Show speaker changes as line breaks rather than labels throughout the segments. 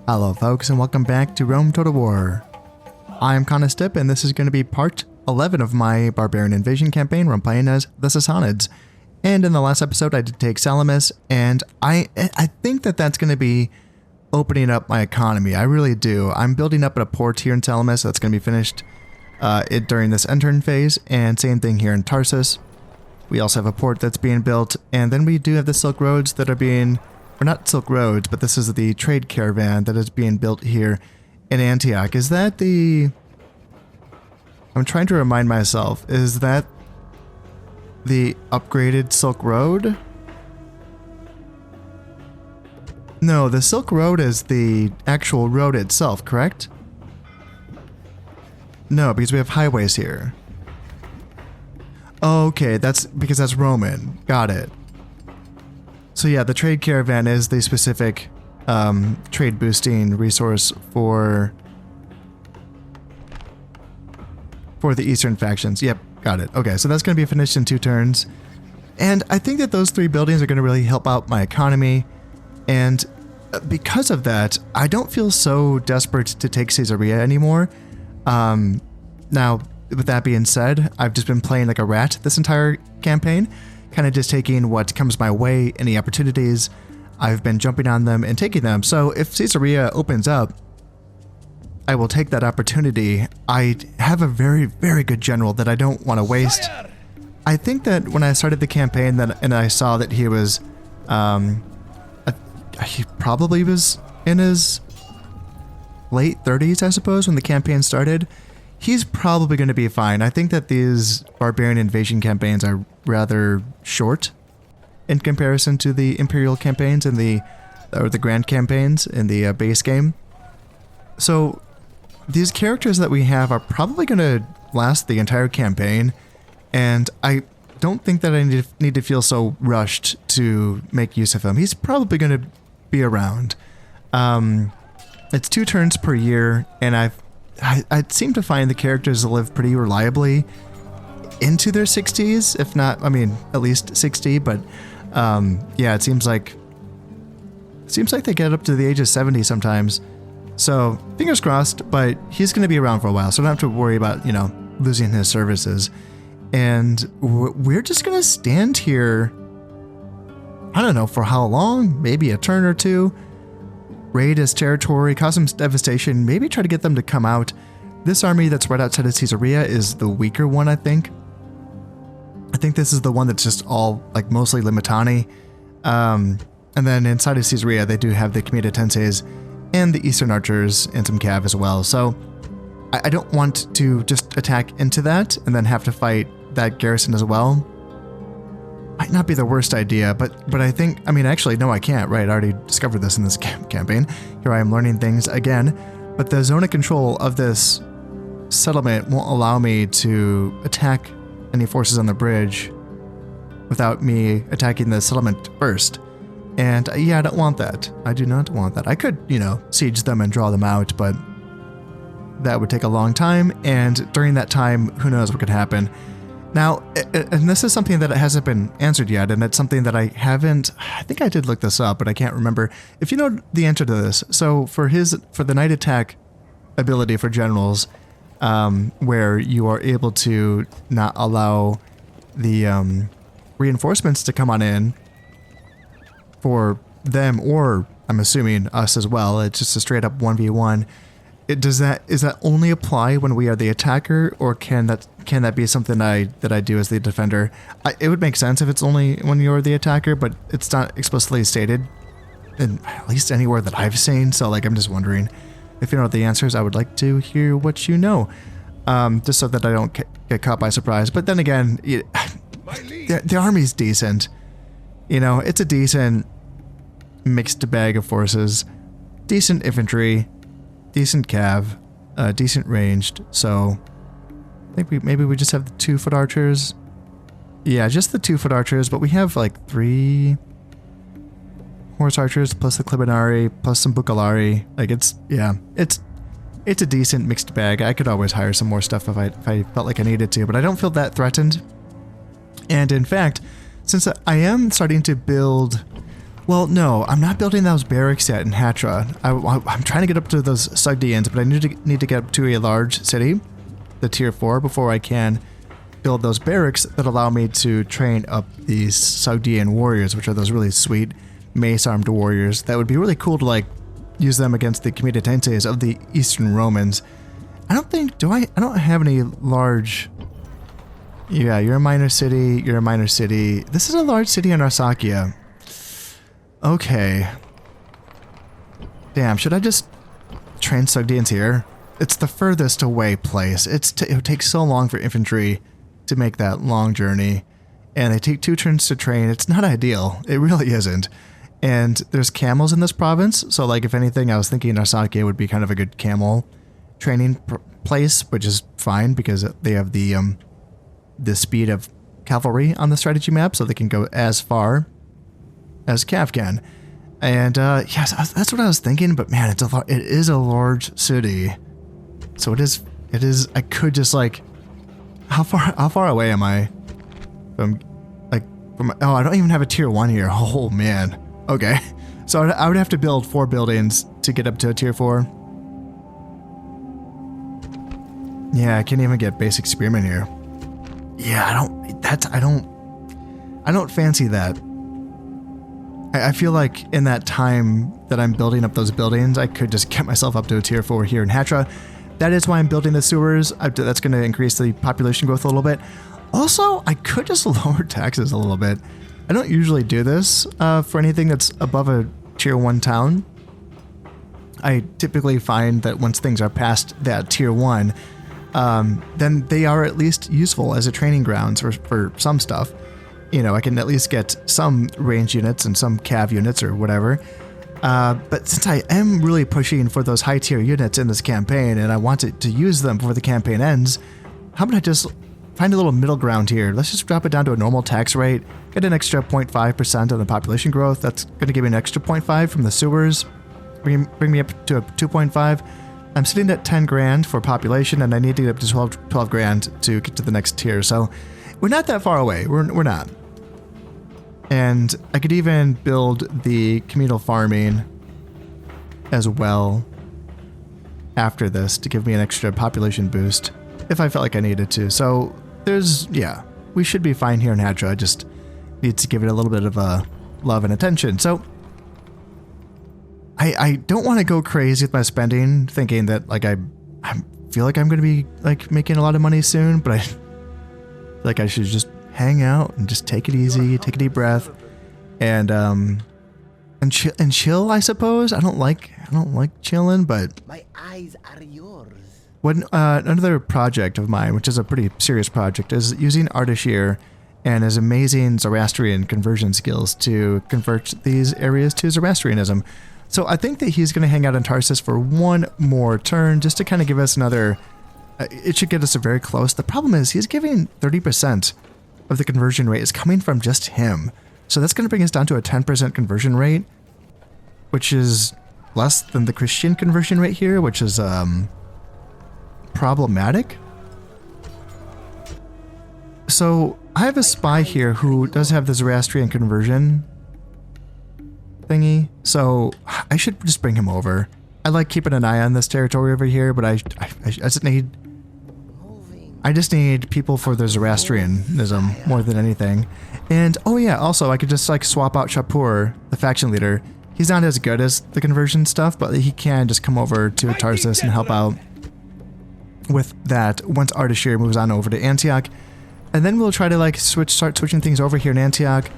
Hello folks and welcome back to Rome Total War. I'm Conostip and this is going to be part 11 of my Barbarian invasion campaign where I'm playing as the Sassanids. And in the last episode I did take Salamis, and I think that that's going to be opening up my economy. I really do. I'm building up a port here in Salamis that's going to be finished during this intern phase, and same thing here in Tarsus. We also have a port that's being built, and then we do have the Silk Roads that are being... or not Silk Roads, but this is the trade caravan that is being built here in Antioch. Is that the... I'm trying to remind myself, is that the upgraded Silk Road? No, the Silk Road is the actual road itself, correct? No, because we have highways here. Okay, that's because that's Roman. Got it. So yeah, the trade caravan is the specific trade boosting resource for the eastern factions. Yep, got it. Okay, so that's going to be finished in 2 turns. And I think that those 3 buildings are going to really help out my economy. And because of that, I don't feel so desperate to take Caesarea anymore. Now, with that being said, I've just been playing like a rat this entire campaign. Kind of just taking what comes my way, any opportunities. I've been jumping on them and taking them. So if Caesarea opens up, I will take that opportunity. I have a very, very good general that I don't want to waste. I think that when I started the campaign and I saw that he was, he probably was in his late 30s, I suppose, when the campaign started. He's probably going to be fine. I think that these Barbarian invasion campaigns are rather short in comparison to the Imperial campaigns and the Grand campaigns in the base game. So these characters that we have are probably going to last the entire campaign, and I don't think that I need to feel so rushed to make use of him. He's probably going to be around. It's 2 turns per year, and I seem to find the characters live pretty reliably into their 60s, if not, I mean, at least 60, but yeah, it seems like they get up to the age of 70 sometimes. So fingers crossed, but he's going to be around for a while, so I don't have to worry about, losing his services. And we're just going to stand here, I don't know for how long, maybe a turn or 2, raid his territory, cause some devastation, maybe try to get them to come out. This army that's right outside of Caesarea is the weaker one, I think. I think this is the one that's just all, like, mostly Limitani. And then inside of Caesarea, they do have the Comitatenses and the Eastern Archers and some Cav as well. So I don't want to just attack into that and then have to fight that garrison as well. Might not be the worst idea, but I think, I mean, actually, no, I can't, right? I already discovered this in this campaign. Here I am learning things again, but the zone of control of this settlement won't allow me to attack any forces on the bridge without me attacking the settlement first. And yeah, I don't want that. I do not want that. I could, siege them and draw them out, but that would take a long time, and during that time, who knows what could happen. Now, and this is something that hasn't been answered yet, and it's something that I think I did look this up, but I can't remember. If you know the answer to this, so for the night attack ability for generals, where you are able to not allow the reinforcements to come on in for them, or I'm assuming us as well, it's just a straight up 1v1. Is that only apply when we are the attacker, or can that be something that I do as the defender? It would make sense if it's only when you're the attacker, but it's not explicitly stated, in at least anywhere that I've seen. So like, I'm just wondering if you know the answers. I would like to hear what you know, just so that I don't get caught by surprise. But then again, the army's decent. It's a decent mixed bag of forces, decent infantry, decent cav, decent ranged. So I think maybe we just have the 2-foot archers. Yeah, just the 2-foot archers, but we have like 3 horse archers plus the Clibinari plus some Bucalari. Like it's a decent mixed bag. I could always hire some more stuff if I felt like I needed to, but I don't feel that threatened. And in fact, since I am starting to build Well, no, I'm not building those barracks yet in Hatra. I'm trying to get up to those Sogdians, but I need to get up to a large city, the tier 4, before I can build those barracks that allow me to train up these Sogdian warriors, which are those really sweet mace-armed warriors. That would be really cool to like use them against the comitatenses of the Eastern Romans. I don't think, I don't have any large... Yeah, you're a minor city, you're a minor city. This is a large city in Arsacia. Okay. Damn, should I just train Sogdians here? It's the furthest away place. It would take so long for infantry to make that long journey. And they take 2 turns to train. It's not ideal. It really isn't. And there's camels in this province. So like if anything, I was thinking Arsacia would be kind of a good camel training place, which is fine because they have the speed of cavalry on the strategy map, so they can go as far as Cav can. And yes, that's what I was thinking, but man, it is a large city. So it is I could just like, how far away am I from oh, I don't even have a tier 1 here. Oh man. Okay. So I would have to build 4 buildings to get up to a tier 4. Yeah, I can't even get basic spearmen here. Yeah, I don't fancy that. I feel like in that time that I'm building up those buildings, I could just get myself up to a tier 4 here in Hatra. That is why I'm building the sewers. That's going to increase the population growth a little bit. Also, I could just lower taxes a little bit. I don't usually do this for anything that's above a tier 1 town. I typically find that once things are past that tier 1, then they are at least useful as a training grounds for some stuff. You know, I can at least get some range units and some cav units or whatever. But since I am really pushing for those high tier units in this campaign and I want to use them before the campaign ends, how about I just find a little middle ground here? Let's just drop it down to a normal tax rate, get an extra 0.5% on the population growth. That's going to give me an extra 0.5 from the sewers, bring me up to a 2.5. I'm sitting at 10 grand for population and I need to get up to 12 grand to get to the next tier. So we're not that far away. We're not. And I could even build the communal farming as well after this to give me an extra population boost if I felt like I needed to. So we should be fine here in Hatra. I just need to give it a little bit of love and attention. So I don't want to go crazy with my spending, thinking that like I feel like I'm going to be like making a lot of money soon, but I feel like I should just hang out and just take it easy, take a deep breath, and chill. I suppose I don't like chilling, but
my eyes are yours.
Another project of mine, which is a pretty serious project, is using Ardashir and his amazing Zoroastrian conversion skills to convert these areas to Zoroastrianism. So I think that he's going to hang out in Tarsus for one more turn just to kind of give us another... it should get us very close. The problem is he's giving 30% of the conversion rate is coming from just him. So that's going to bring us down to a 10% conversion rate, which is less than the Christian conversion rate here, which is problematic. So I have a spy here who does have the Zoroastrian conversion thingy, so I should just bring him over. I like keeping an eye on this territory over here, but I just need people for the Zoroastrianism more than anything. And oh yeah, also I could just like swap out Shapur, the faction leader. He's not as good as the conversion stuff, but he can just come over to Tarsus and help out with that once Ardashir moves on over to Antioch. And then we'll try to like start switching things over here in Antioch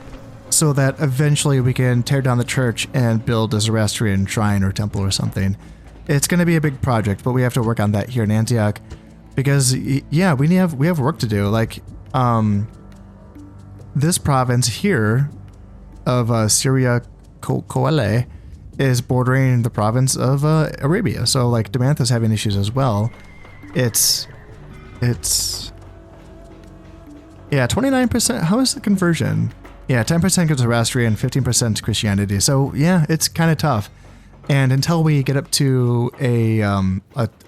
so that eventually we can tear down the church and build a Zoroastrian shrine or temple or something. It's going to be a big project, but we have to work on that here in Antioch because yeah, we have work to do. Like this province here of Syria Coele is bordering the province of Arabia. So like Damantha's having issues as well. It's yeah, 29%. How is the conversion? Yeah, 10% goes Zoroastrian, 15% Christianity. So yeah, it's kind of tough. And until we get up to a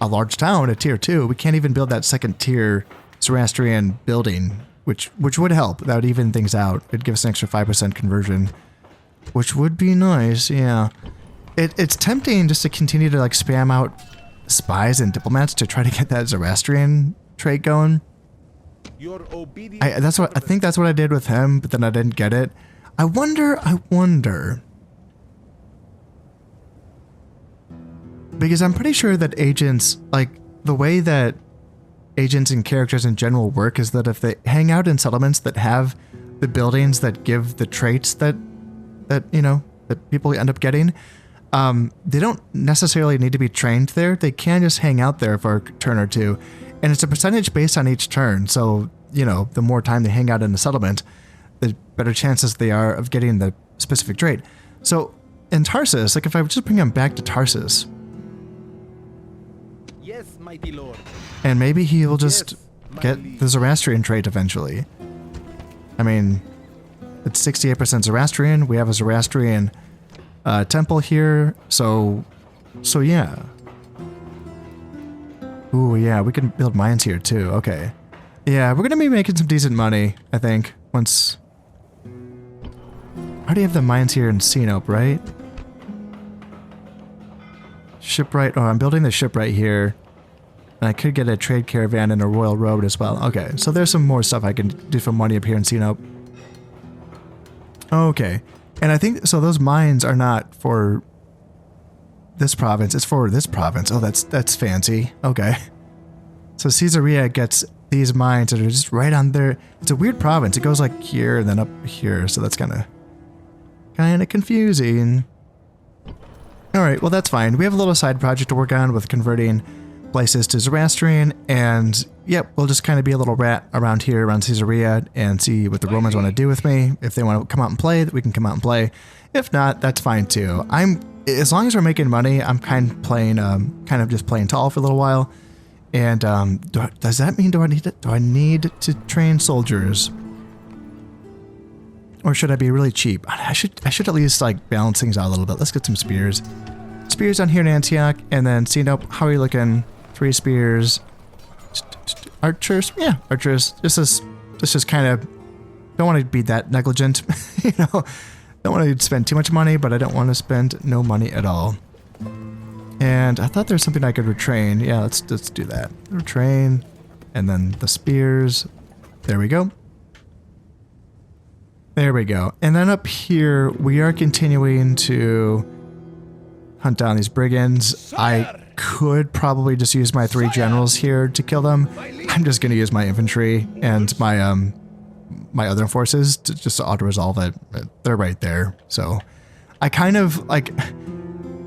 large town, a tier 2, we can't even build that second tier Zoroastrian building, which would help. That would even things out. It'd give us an extra 5% conversion. which would be nice, yeah. It's tempting just to continue to like spam out spies and diplomats to try to get that Zoroastrian trait going. I think that's what I did with him, but then I didn't get it. I wonder. Because I'm pretty sure that agents, like the way that agents and characters in general work is that if they hang out in settlements that have the buildings that give the traits that people end up getting, they don't necessarily need to be trained there. They can just hang out there for a turn or two. And it's a percentage based on each turn. So, the more time they hang out in the settlement, the better chances they are of getting the specific trait. So in Tarsus, like if I just bring them back to Tarsus,
yes, mighty lord,
and maybe he will just get the Zoroastrian trait eventually. I mean, it's 68% Zoroastrian. We have a Zoroastrian temple here, so yeah. Ooh, yeah, we can build mines here too. Okay. Yeah, we're gonna be making some decent money, I think, once... I already have the mines here in Sinope, right? Shipwright. Oh, I'm building the shipwright here. And I could get a trade caravan and a royal road as well. Okay, so there's some more stuff I can do for money up here in Sinope. Okay. And I think, so those mines are not for this province, it's for this province. Oh, that's fancy. Okay. So Caesarea gets these mines that are just right on there. It's a weird province. It goes like here and then up here, so that's kind of confusing. All right, well that's fine. We have a little side project to work on with converting places to Zoroastrian, and yep, we'll just kind of be a little rat around here, around Caesarea, and see what the Romans want to do with me. If they want to come out and play, we can come out and play. If not, that's fine too. As long as we're making money, I'm kind of just playing tall for a little while. And does that mean do I need to train soldiers, or should I be really cheap? I should at least like balance things out a little bit. Let's get some spears. Spears on here in Antioch, and then Sinope. How are you looking? 3 spears. Archers, yeah, archers. This is kind of, don't want to be that negligent, Don't want to spend too much money, but I don't want to spend no money at all. And I thought there's something I could retrain. Yeah, let's do that. Retrain, and then the spears. There we go. There we go. And then up here, we are continuing to hunt down these brigands. I could probably just use my 3 generals here to kill them. I'm just going to use my infantry and my other forces to just auto-resolve it. They're right there. So I kind of like,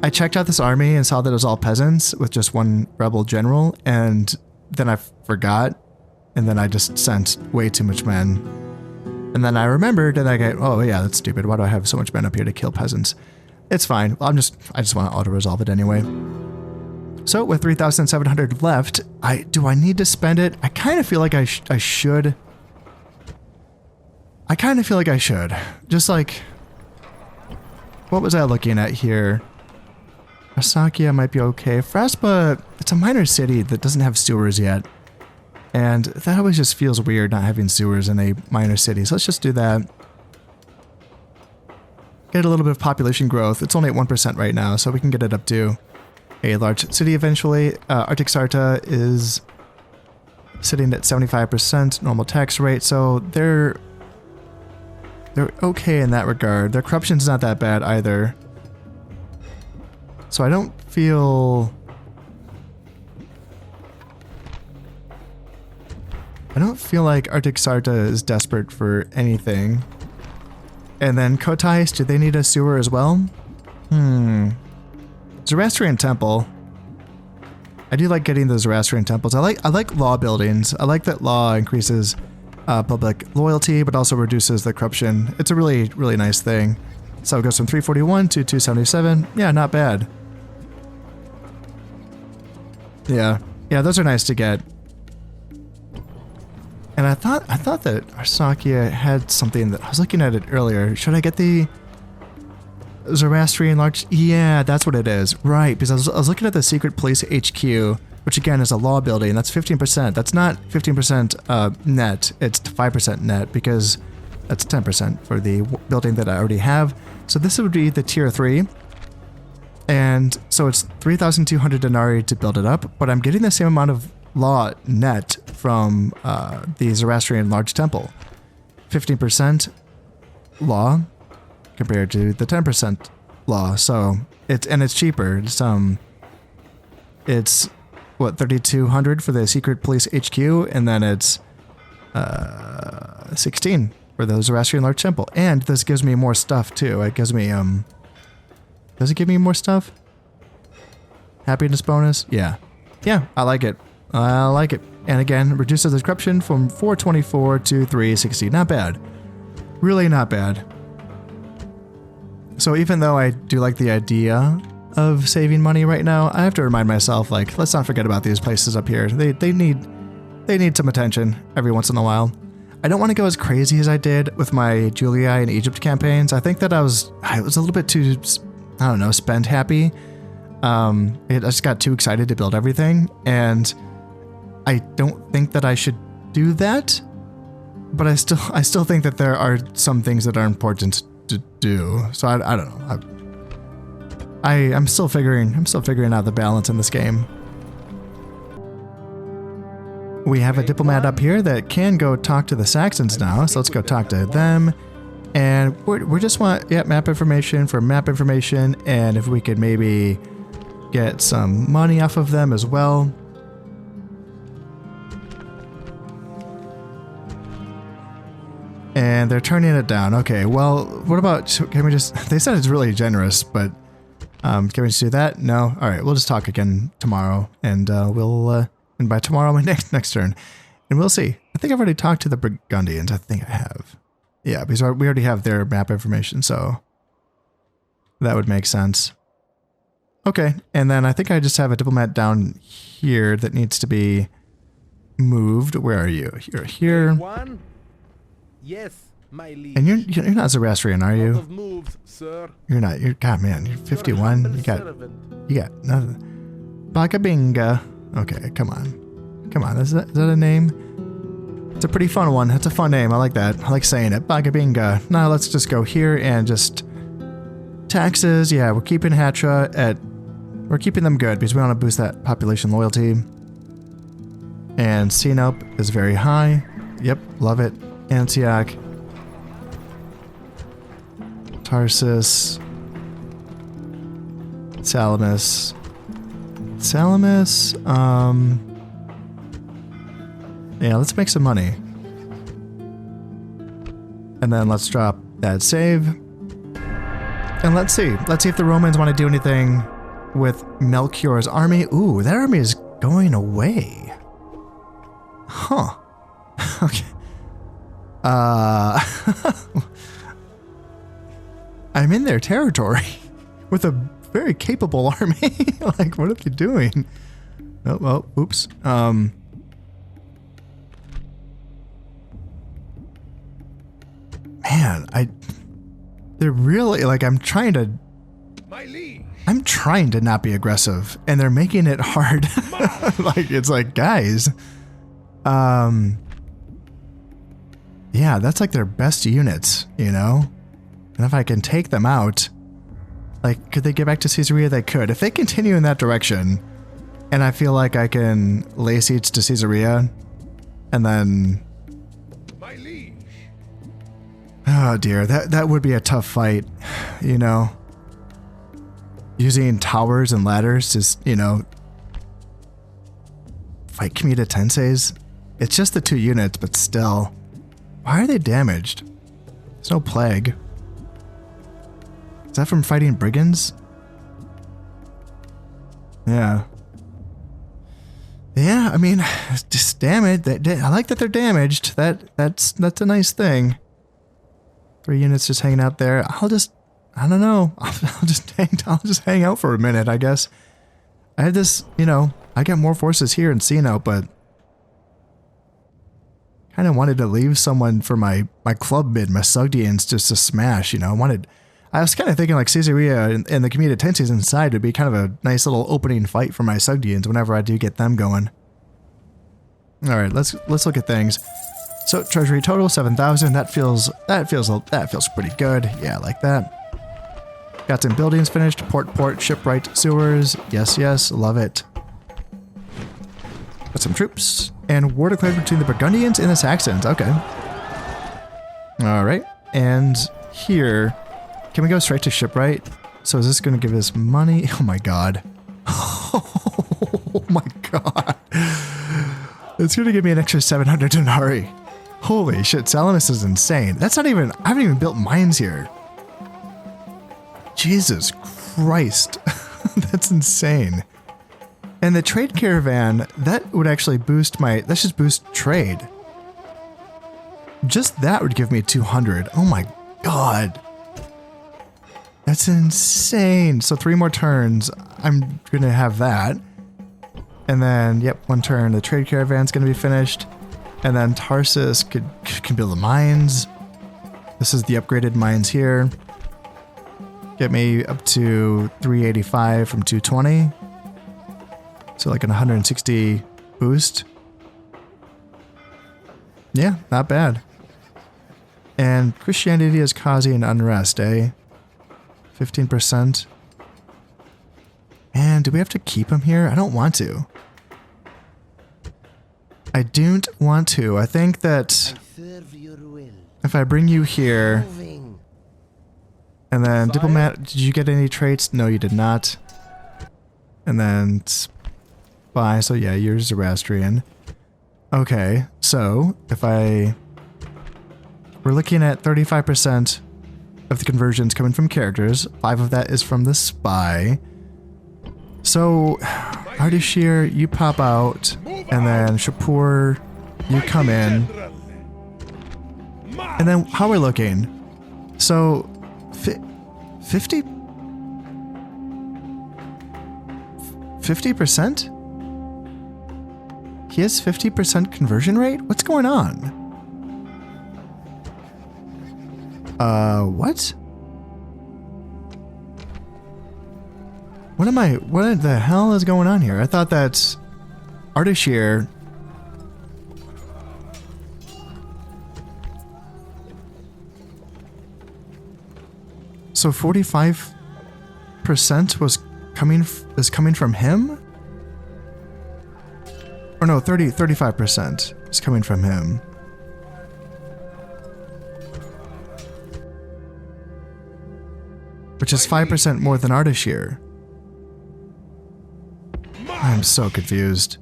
I checked out this army and saw that it was all peasants with just 1 rebel general, and then I forgot, and then I just sent way too much men. And then I remembered, and I go, oh yeah, that's stupid. Why do I have so much men up here to kill peasants? It's fine. I just want to auto-resolve it anyway. So with 3,700 left, do I need to spend it? I kind of feel like I should. I kind of feel like I should. Just like, what was I looking at here? Asakia might be okay. Fraspa, it's a minor city that doesn't have sewers yet. And that always just feels weird not having sewers in a minor city. So let's just do that. Get a little bit of population growth. It's only at 1% right now, so we can get it up to a large city eventually. Artaxata is sitting at 75% normal tax rate, so they're okay in that regard. Their corruption's not that bad either. So I don't feel like Artaxata is desperate for anything. And then Kotais, do they need a sewer as well? Zoroastrian temple. I do like getting the Zoroastrian temples. I like law buildings. I like that law increases public loyalty, but also reduces the corruption. It's a really, really nice thing. So it goes from 341 to 277. Yeah, not bad. Yeah, those are nice to get. And I thought that Arsakia had something that I was looking at it earlier. Should I get the Zoroastrian large? Yeah, that's what it is. Right, because I was looking at the secret police HQ, which again is a law building. That's 15%. That's not 15% net. It's 5% net because That's 10% for the building that I already have. So this would be the tier 3. And so it's 3,200 denarii to build it up, but I'm getting the same amount of law net from the Zoroastrian large temple. 15% law compared to the 10% law. So it's cheaper. It's what, 3,200 for the secret police HQ, and then it's 16 for the Zoroastrian large temple. And this gives me more stuff too. It gives me does it give me more stuff? Happiness bonus? Yeah. Yeah, I like it. I like it. And again, reduces the corruption from 424 to 360. Not bad. Really not bad. So even though I do like the idea of saving money right now, I have to remind myself, like, let's not forget about these places up here. They need some attention every once in a while. I don't want to go as crazy as I did with my Julia and Egypt campaigns. I think that I was a little bit too, I don't know, spend happy. I just got too excited to build everything, and I don't think that I should do that. But I still think that there are some things that are important to do. So I don't know. I'm still figuring out the balance in this game. We have a diplomat up here that can go talk to the Saxons now, so let's go talk to them. And we just want map information for map information, and if we could maybe get some money off of them as well. And they're turning it down. Okay, well, what about, can we just, they said it's really generous, but can we just do that? No? Alright, we'll just talk again tomorrow, and and by tomorrow, my next turn, and we'll see. I think I've already talked to the Burgundians. I think I have. Yeah, because we already have their map information, so that would make sense. Okay, and then I think I just have a diplomat down here that needs to be moved. Where are you? You're here.
Yes, my liege.
And you're not Zoroastrian, are you?
Moves, sir.
You're not. God, man, you're 51. You got nothing. Bagabinga. Okay, come on. Is that a name? It's a pretty fun one. It's a fun name. I like that. I like saying it. Bagabinga. Now let's just go here and just taxes. Yeah, we're keeping Hatra at. We're keeping them good because we want to boost that population loyalty. And Sinope is very high. Yep, love it. Antioch, Tarsus, Salamis. Yeah, let's make some money. And then let's drop that save. And let's see if the Romans want to do anything with Melchior's army. Ooh, that army is going away. Huh. Okay. I'm in their territory with a very capable army. Like, what are they doing? Oh, well, oops. Man, they're really, like, I'm trying to not be aggressive, and they're making it hard. Like, it's like, guys, yeah, that's like their best units, you know? And if I can take them out, like, could they get back to Caesarea? They could. If they continue in that direction, and I feel like I can lay siege to Caesarea, and then...
My liege.
Oh dear, that would be a tough fight, you know? Using towers and ladders to, you know, fight Comitatenses. It's just the 2 units, but still. Why are they damaged? There's no plague. Is that from fighting brigands? Yeah. Yeah, I mean, just damage. I like that they're damaged. That's a nice thing. 3 units just hanging out there. I don't know. I'll just hang out for a minute, I guess. I had this, you know, I got more forces here in Sino, but kind of wanted to leave someone for my club mid, my Sogdians, just to smash, you know. I was kind of thinking like Caesarea and the Comitatenses inside would be kind of a nice little opening fight for my Sogdians whenever I do get them going. All right, let's look at things. So treasury total 7,000. That feels pretty good. Yeah, I like that. Got some buildings finished. Port, shipwright, sewers. Yes, love it. Got some troops and war declared between the Burgundians and the Saxons. Okay. All right, and here, can we go straight to shipwright? So is this going to give us money? Oh my god. Oh my god. It's going to give me an extra 700 denarii. Holy shit, Salamis is insane. That's not even, I haven't even built mines here. Jesus Christ. That's insane. And the trade caravan, that would actually boost let's just boost trade. Just that would give me 200. Oh my god. That's insane. So 3 more turns, I'm going to have that. And then, yep, 1 turn, the trade caravan's going to be finished. And then Tarsus can build the mines. This is the upgraded mines here. Get me up to 385 from 220. So like an 160 boost. Yeah, not bad. And Christianity is causing unrest, eh? 15%. And do we have to keep him here? I don't want to. I don't want to. I think that if I bring you here, and then diplomat, did you get any traits? No, you did not. And then spy, so yeah, you're Zoroastrian. Okay, so if we're looking at 35% of the conversions coming from characters, 5 of that is from the spy. So, Ardashir, you pop out, and then Shapur, you come in. And then how we're looking. So, 50%? 50%? He has 50% conversion rate? What's going on? What? What the hell is going on here? I thought that Ardashir... So 45% is coming from him? Or no, 35% is coming from him. Which is 5% more than Ardashir. I'm so confused.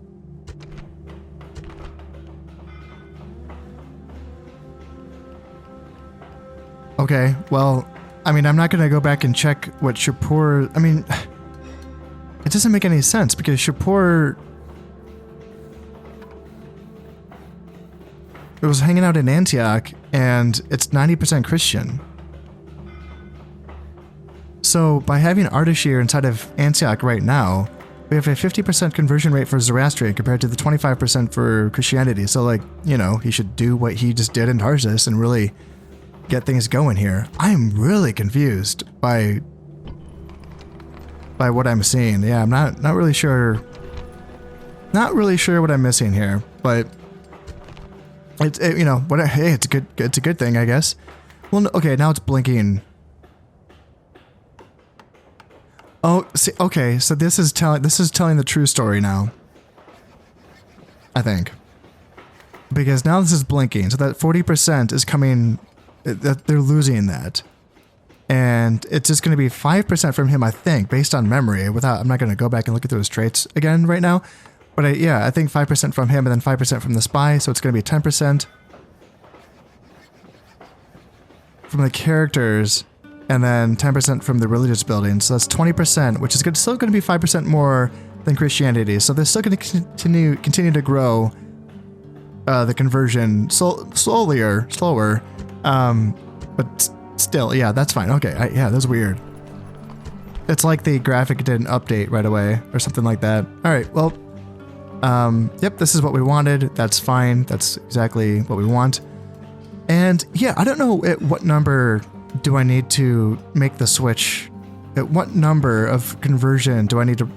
Okay, well, I mean, I'm not going to go back and check what Shapur... I mean, it doesn't make any sense because Shapur... It was hanging out in Antioch, and it's 90% Christian. So, by having Ardashir inside of Antioch right now, we have a 50% conversion rate for Zoroastrian compared to the 25% for Christianity. So, like, you know, he should do what he just did in Tarsus and really get things going here. I'm really confused by what I'm seeing. Yeah, I'm not really sure. Not really sure what I'm missing here, but you know, hey, it's a good thing, I guess. Well, okay, now it's blinking. Oh, see, okay, so this is telling the true story now. I think. Because now this is blinking, so that 40% is coming, that they're losing that. And it's just going to be 5% from him, I think, based on memory. I'm not going to go back and look at those traits again right now. But I think 5% from him and then 5% from the spy, so it's going to be 10% from the characters. And then 10% from the religious buildings. So that's 20%, which is still going to be 5% more than Christianity. So they're still going to continue to grow the conversion slower. But still, yeah, that's fine. Okay, yeah, that's weird. It's like the graphic didn't update right away or something like that. All right, well, yep, this is what we wanted. That's fine. That's exactly what we want. And yeah, I don't know at what number do I need to make the switch? At what number of conversion do I need to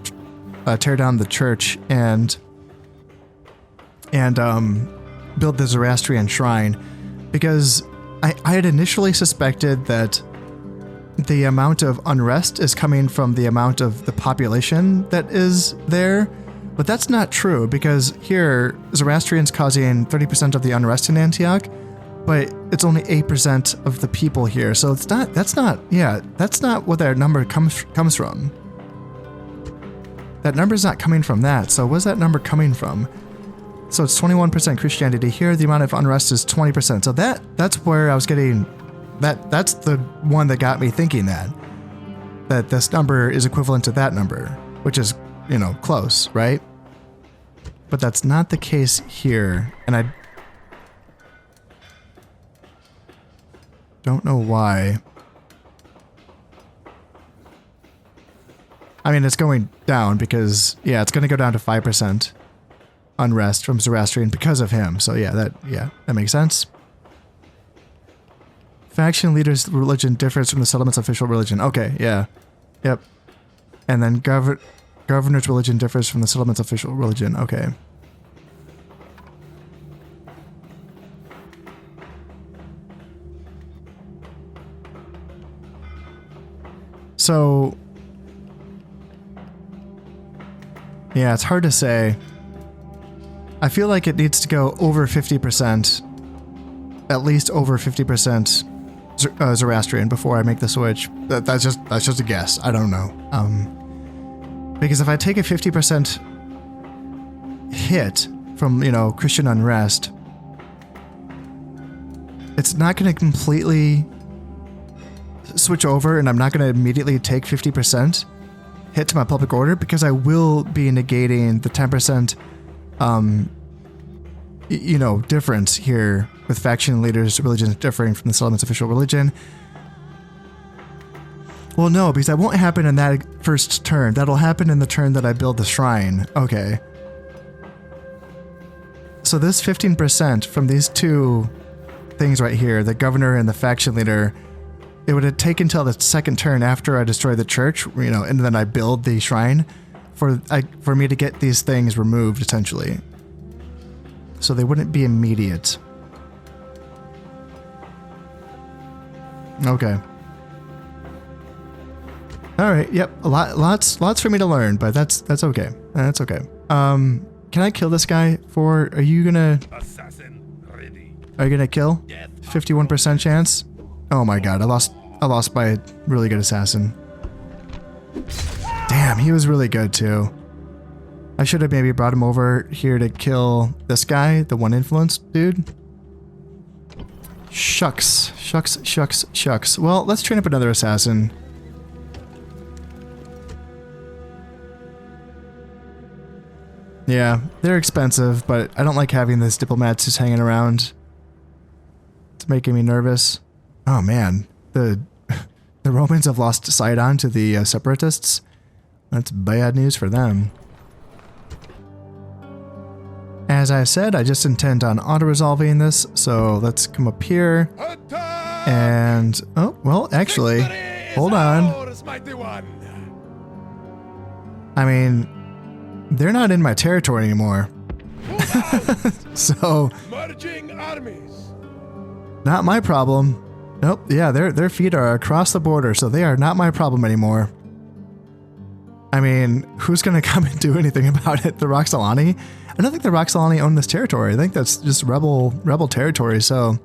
tear down the church and build the Zoroastrian shrine, because I had initially suspected that the amount of unrest is coming from the amount of the population that is there, but that's not true, because here Zoroastrian's causing 30% of the unrest in Antioch, but it's only 8% of the people here, so that's not what that number comes from. That number's not coming from that, so where's that number coming from? So it's 21% Christianity here, the amount of unrest is 20%, so that's where I was getting, that's the one that got me thinking that this number is equivalent to that number, which is, close, right? But that's not the case here, and I don't know why. I mean, it's going down because, it's going to go down to 5% unrest from Zoroastrian because of him. So that makes sense. Faction leaders' religion differs from the settlement's official religion. Okay, yeah. Yep. And then governor's religion differs from the settlement's official religion. Okay. So, it's hard to say. I feel like it needs to go over 50%, at least over 50% Zoroastrian before I make the switch. That's just a guess. I don't know. Because if I take a 50% hit from, Christian unrest, it's not going to completely switch over, and I'm not going to immediately take 50% hit to my public order, because I will be negating the 10% difference here with faction leaders' religions differing from the settlement's official religion. Well, no, because that won't happen in that first turn. That'll happen in the turn that I build the shrine. Okay. So this 15% from these two things right here, the governor and the faction leader, it would have taken until the second turn after I destroy the church, and then I build the shrine for me to get these things removed, essentially. So they wouldn't be immediate. Okay. All right. Yep. Lots for me to learn, but that's okay. That's okay. Can I kill this guy are you gonna?
Assassin ready.
Are you gonna kill? 51% chance. Oh my god! I lost by a really good assassin. Damn, he was really good too. I should have maybe brought him over here to kill this guy, the one influence dude. Shucks. Well, let's train up another assassin. Yeah, they're expensive, but I don't like having these diplomats just hanging around. It's making me nervous. Oh man, the Romans have lost Sidon to the separatists. That's bad news for them. As I said, I just intend on auto-resolving this, so let's come up here. And, oh, well, actually, hold on. I mean, they're not in my territory anymore. So, not my problem. Nope, yeah, their feet are across the border, so they are not my problem anymore. I mean, who's gonna come and do anything about it? The Roxolani? I don't think the Roxolani own this territory. I think that's just rebel territory, so...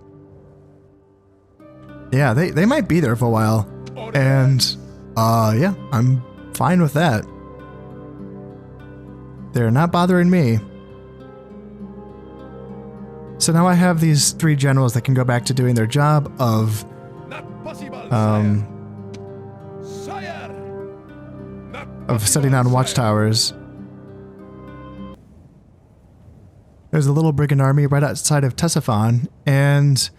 Yeah, they might be there for a while. And, yeah, I'm fine with that. They're not bothering me. So now I have these 3 generals that can go back to doing their job of... of setting down watchtowers. There's a little brigand army right outside of Ctesiphon, and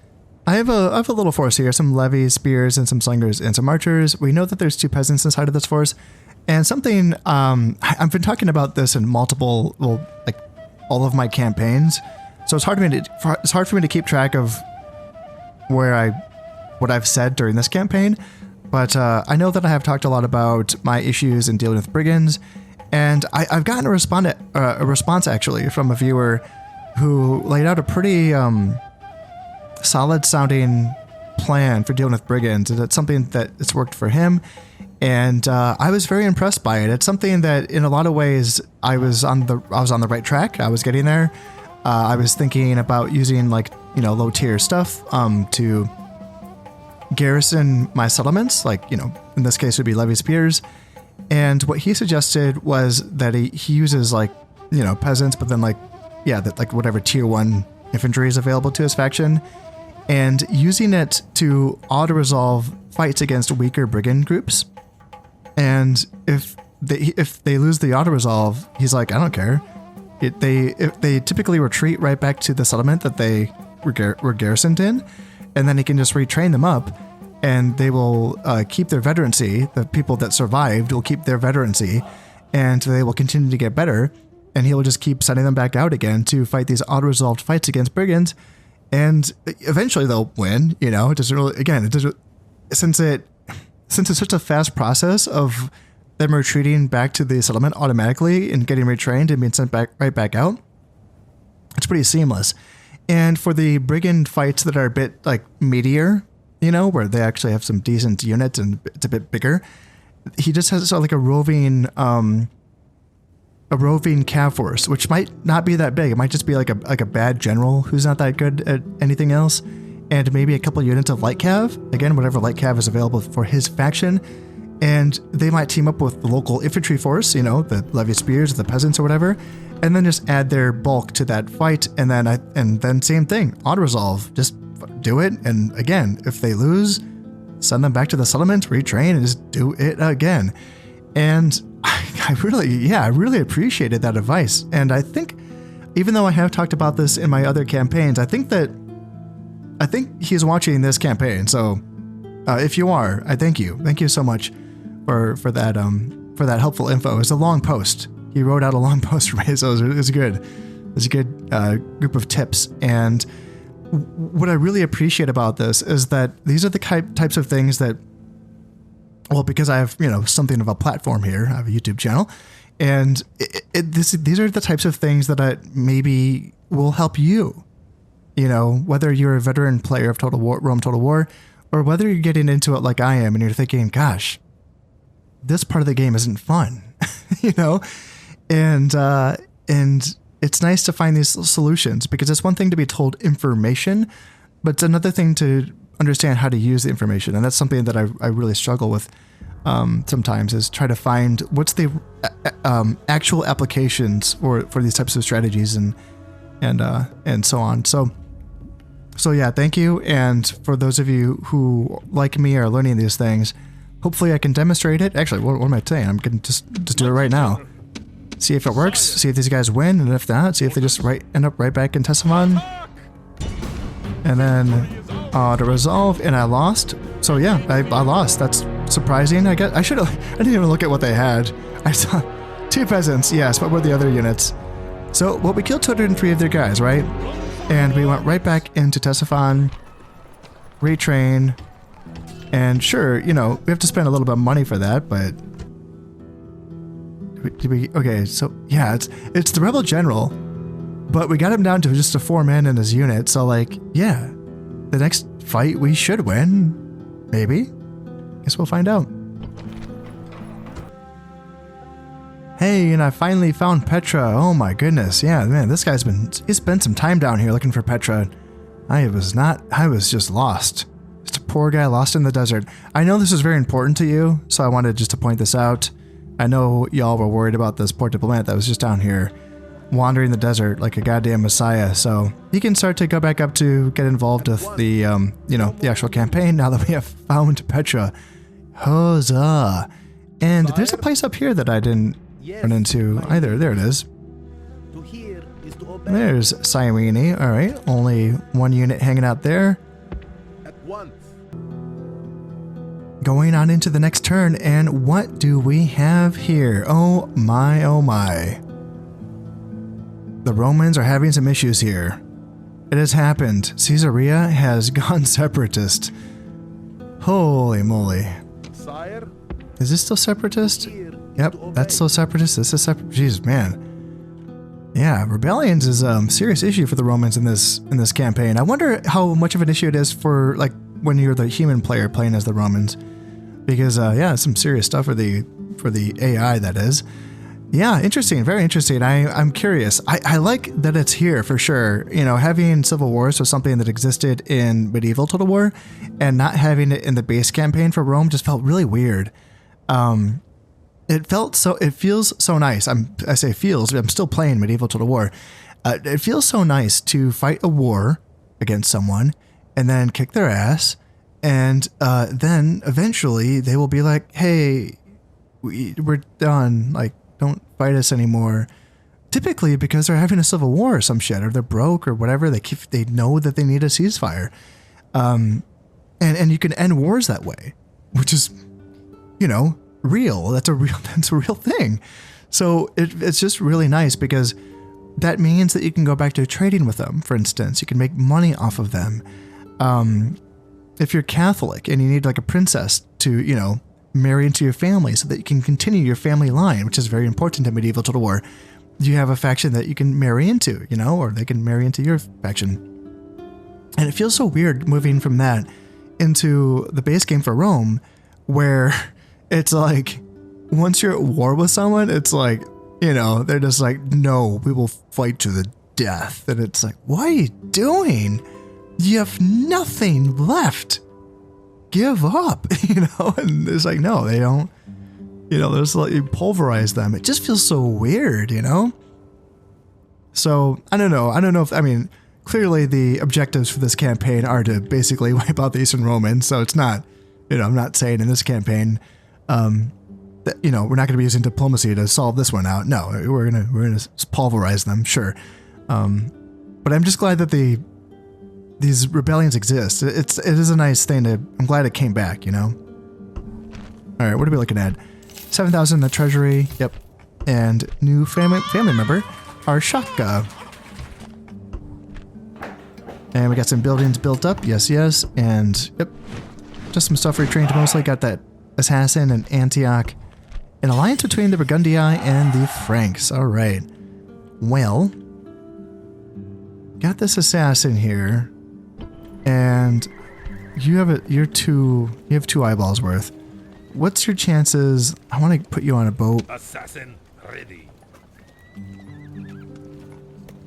I have a little force here, some levies, spears, and some slingers, and some archers. We know that there's 2 peasants inside of this force, and something, I've been talking about this in multiple, well, like, all of my campaigns, so it's hard for me to keep track of what I've said during this campaign, but I know that I have talked a lot about my issues in dealing with brigands, and I've gotten a response actually from a viewer who laid out a pretty solid sounding plan for dealing with brigands, and it's something that it's worked for him. And I was very impressed by it. It's something that, in a lot of ways, I was on the right track. I was getting there. I was thinking about using low tier stuff to garrison my settlements, in this case would be levy spears. And what he suggested was that he uses peasants, but then whatever tier 1 infantry is available to his faction, and using it to auto-resolve fights against weaker brigand groups. And if they lose the auto-resolve, he's like, I don't care. If they typically retreat right back to the settlement that they were garrisoned in, and then he can just retrain them up, and they will keep their veterancy. The people that survived will keep their veterancy, and they will continue to get better, and he will just keep sending them back out again to fight these auto-resolved fights against brigands, and eventually they'll win. It doesn't really, since it's such a fast process of them retreating back to the settlement automatically and getting retrained and being sent right back out, it's pretty seamless. And for the brigand fights that are a bit meatier, where they actually have some decent units and it's a bit bigger, he just has a roving cav force, which might not be that big. It might just be like a bad general who's not that good at anything else, and maybe a couple units of light cav. Again, whatever light cav is available for his faction, and they might team up with the local infantry force, the levy spears, the peasants, or whatever, and then just add their bulk to that fight, and then same thing, auto resolve, just do it. And again, if they lose, send them back to the settlement, retrain, and just do it again. And I really appreciated that advice. And I think, even though I have talked about this in my other campaigns, I think he's watching this campaign. So if you are, I thank you. Thank you so much for that helpful info. It's a long post. He wrote out a long post for me, so it was good. It was a good group of tips. And what I really appreciate about this is that these are the types of things that, well, because I have, something of a platform here, I have a YouTube channel, and these are the types of things that maybe will help you, whether you're a veteran player of Rome Total War, or whether you're getting into it like I am and you're thinking, gosh, this part of the game isn't fun, and it's nice to find these solutions, because it's one thing to be told information, but it's another thing to understand how to use the information. And that's something that I really struggle with sometimes, is try to find what's the actual applications for these types of strategies and so on. So yeah, thank you. And for those of you who, like me, are learning these things, hopefully I can demonstrate it. Actually, what am I saying? I'm going to just do it right now. See if it works, see if these guys win, and if not, see if they just end up right back in Tessamon. And then to resolve, and I lost. So yeah, I lost. That's surprising. I didn't even look at what they had. I saw 2 peasants, yes, what were the other units? So, well, we killed 203 of their guys, right? And we went right back into Tessamon, retrain, and sure, we have to spend a little bit of money for that, but okay, so yeah, it's the rebel general, but we got him down to just a 4-man in his unit, so yeah, the next fight we should win, maybe. Guess we'll find out. Hey, and I finally found Petra. Oh my goodness, yeah, man, this guy's spent some time down here looking for Petra. I was just lost. Just a poor guy lost in the desert. I know this is very important to you, so I wanted just to point this out. I know y'all were worried about this poor diplomat that was just down here wandering the desert like a goddamn messiah. So you can start to go back up to get involved with the, the actual campaign now that we have found Petra. Huzzah. And there's a place up here that I didn't run into either. There it is. There's Cyrene. All right. Only 1 unit hanging out there. Going on into the next turn, and what do we have here? Oh my, oh my. The Romans are having some issues here. It has happened. Caesarea has gone separatist. Holy moly. Is this still separatist? Yep, that's still separatist. This is separate. Jeez, man. Yeah, rebellions is a serious issue for the Romans in this campaign. I wonder how much of an issue it is for like when you're the human player playing as the Romans, because yeah, some serious stuff for the AI that is. Yeah, interesting, very interesting. I'm curious. I like that it's here for sure. You know, having civil wars was something that existed in medieval Total War, and not having it in the base campaign for Rome just felt really weird. It feels so nice. I say feels, I'm still playing medieval Total War. It feels so nice to fight a war against someone and then kick their ass. And then eventually they will be like, hey, we're done. Like, don't fight us anymore. Typically because they're having a civil war or some shit, or they're broke or whatever. They know that they need a ceasefire. And you can end wars that way, which is, you know, real. That's a real thing. So it's just really nice because that means that you can go back to trading with them. For instance, you can make money off of them. If you're Catholic and you need like a princess to, you know, marry into your family so that you can continue your family line, which is very important in medieval Total War, you have a faction that you can marry into, you know, or they can marry into your faction. And it feels so weird moving from that into the base game for Rome, where it's like, once you're at war with someone, it's like, you know, they're just like, no, we will fight to the death. And it's like, what are you doing? You have nothing left. Give up, you know? And it's like, no, they don't, you know, there's like, you pulverize them. It just feels so weird, you know? So, I don't know if, I mean, clearly the objectives for this campaign are to basically wipe out the Eastern Romans. So it's not, you know, I'm not saying in this campaign, that, you know, we're not going to be using diplomacy to solve this one out. No, we're gonna pulverize them, sure. But I'm just glad that these rebellions exist. It is a nice thing I'm glad it came back, you know? All right, what are we looking at? 7,000 in the treasury. Yep. And new family member, Arshaka. And we got some buildings built up. Yes. And yep. Just some stuff retrained mostly. Got that assassin in Antioch. An alliance between the Burgundii and the Franks. All right. Well, got this assassin here. And you have two eyeballs worth. What's your chances? I want to put you on a boat.
Assassin ready.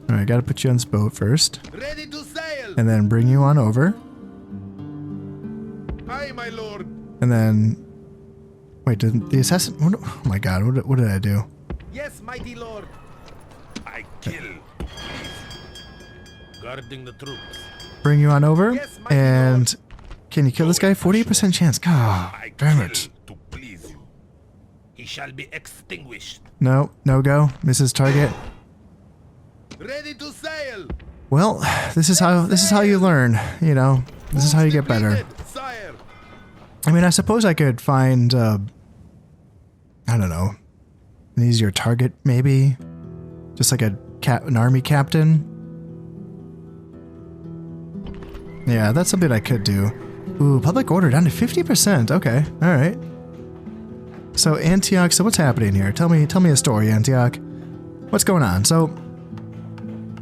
All right, got to put you on this boat first.
Ready to sail.
And then bring you on over.
Aye, my lord.
And then, wait, did the assassin? Oh my God, what did I do?
Yes, mighty lord. I kill. Guarding the troops.
Bring you on over.
Yes,
and can you kill this guy? 48% chance. God, damn it.
To please you. He shall be extinguished.
No go. Misses target.
Ready to sail.
Well, this is how you learn, you know. This is how you get better.
Sire.
I mean, I suppose I could find I don't know, an easier target maybe. Just like an army captain. Yeah, that's something I could do. Ooh, public order down to 50%. Okay, all right. So Antioch, so what's happening here? Tell me a story, Antioch. What's going on? So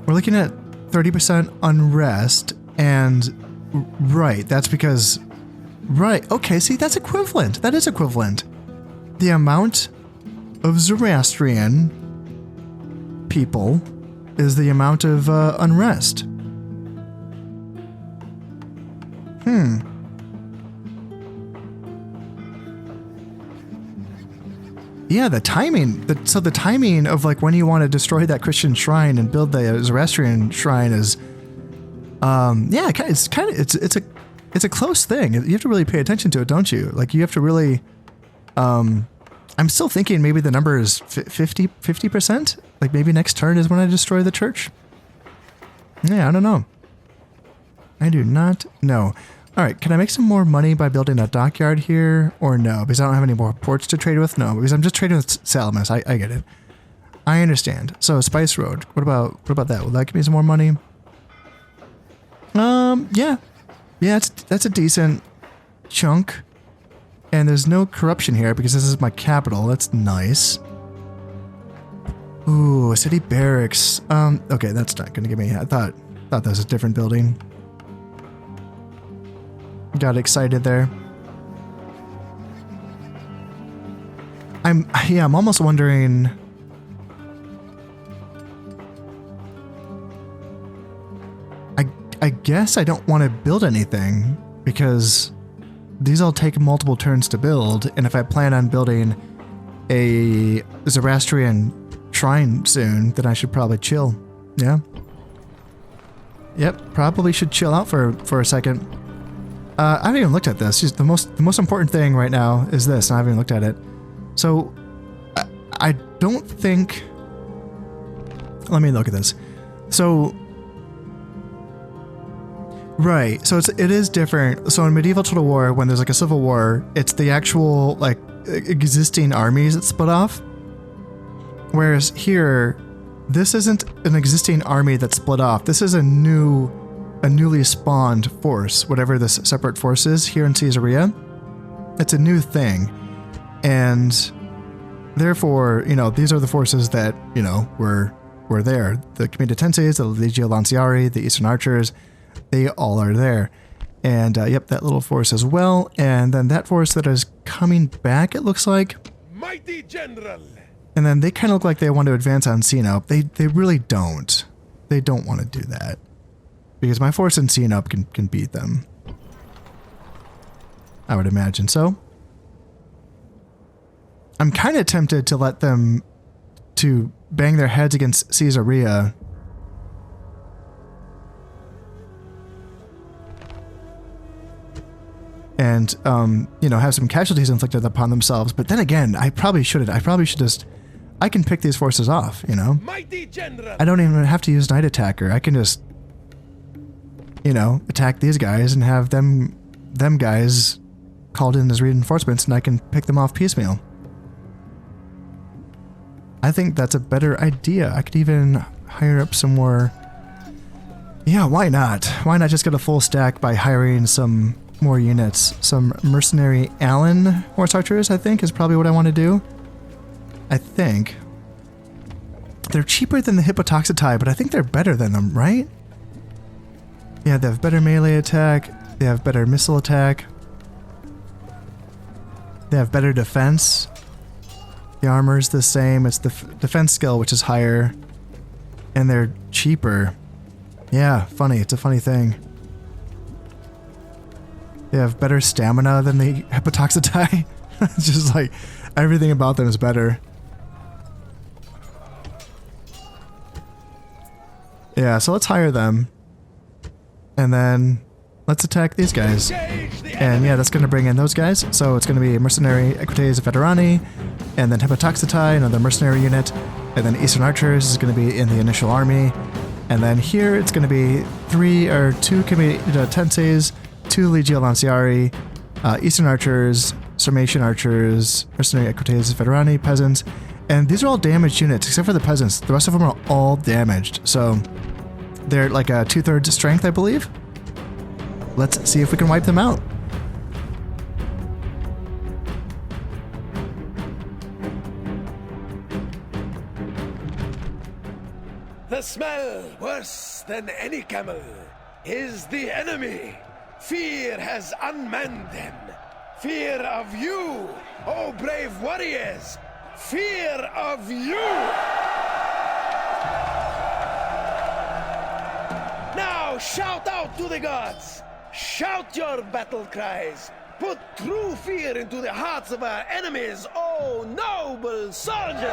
we're looking at 30% unrest, and right, that's because, right, okay, see, that's equivalent. That is equivalent. The amount of Zoroastrian people is the amount of unrest. Yeah, the timing. So the timing of like when you want to destroy that Christian shrine and build the Zoroastrian shrine is, yeah, it's a close thing. You have to really pay attention to it, don't you? Like you have to really. I'm still thinking maybe the number is 50%. Like maybe next turn is when I destroy the church. Yeah, I don't know. I do not know. All right, can I make some more money by building a dockyard here or no? Because I don't have any more ports to trade with? No, because I'm just trading with Salamis. I get it. I understand. So Spice Road. What about that? Will that give me some more money? Yeah. Yeah, that's a decent chunk. And there's no corruption here because this is my capital. That's nice. Ooh, a city barracks. Okay, that's not gonna give me. I thought that was a different building. Got excited there. I'm almost wondering. I guess I don't want to build anything because these all take multiple turns to build, and if I plan on building a Zoroastrian shrine soon, then I should probably chill. Yeah. Yep, probably should chill out for a second. I haven't even looked at this. Just the most important thing right now is this, and I haven't even looked at it. So I don't think. Let me look at this. So. Right, so it is different. So in medieval Total War, when there's like a civil war, it's the actual like existing armies that split off. Whereas here, this isn't an existing army that split off. This is a newly spawned force, whatever this separate force is here in Caesarea. It's a new thing, and therefore, you know, these are the forces that were there. The Comitatenses, the Legio Lanciari, the Eastern Archers. They all are there. And, yep, that little force as well. And then that force that is coming back, it looks like.
Mighty General!
And then they kind of look like they want to advance on Sinop. They really don't. They don't want to do that. Because my force in Sinop can beat them. I would imagine so. I'm kind of tempted to let them to bang their heads against Caesarea. And, have some casualties inflicted upon themselves. But then again, I probably shouldn't. I probably should just... I can pick these forces off,
Mighty General.
I don't even have to use Knight Attacker. I can just, attack these guys and have them guys called in as reinforcements, and I can pick them off piecemeal. I think that's a better idea. I could even hire up some more... Yeah, why not? Why not just get a full stack by hiring some... more units. Some mercenary Allen horse archers, I think, is probably what I want to do. I think. They're cheaper than the Hippotoxetai, but I think they're better than them, right? Yeah, they have better melee attack. They have better missile attack. They have better defense. The armor's the same. It's the defense skill, which is higher. And they're cheaper. Yeah, funny. It's a funny thing. They have better stamina than the Hippotoxetai. It's just like everything about them is better. Yeah, so let's hire them. And then let's attack these guys. And yeah, that's going to bring in those guys. So it's going to be Mercenary Equites Veterani, and then Hippotoxetai, another mercenary unit, and then Eastern Archers is going to be in the initial army. And then here it's going to be 2 Comitatenses, 2 Legio Lanciari, Eastern Archers, Sarmatian Archers, Mercenary Equites Veterani, Peasants, and these are all damaged units except for the Peasants. The rest of them are all damaged, so they're like a 2/3 strength, I believe. Let's see if we can wipe them out.
The smell, worse than any camel, is the enemy. Fear has unmanned them. Fear of you, oh brave warriors! Fear of you! Now shout out to the gods! Shout your battle cries! Put true fear into the hearts of our enemies, oh noble soldiers!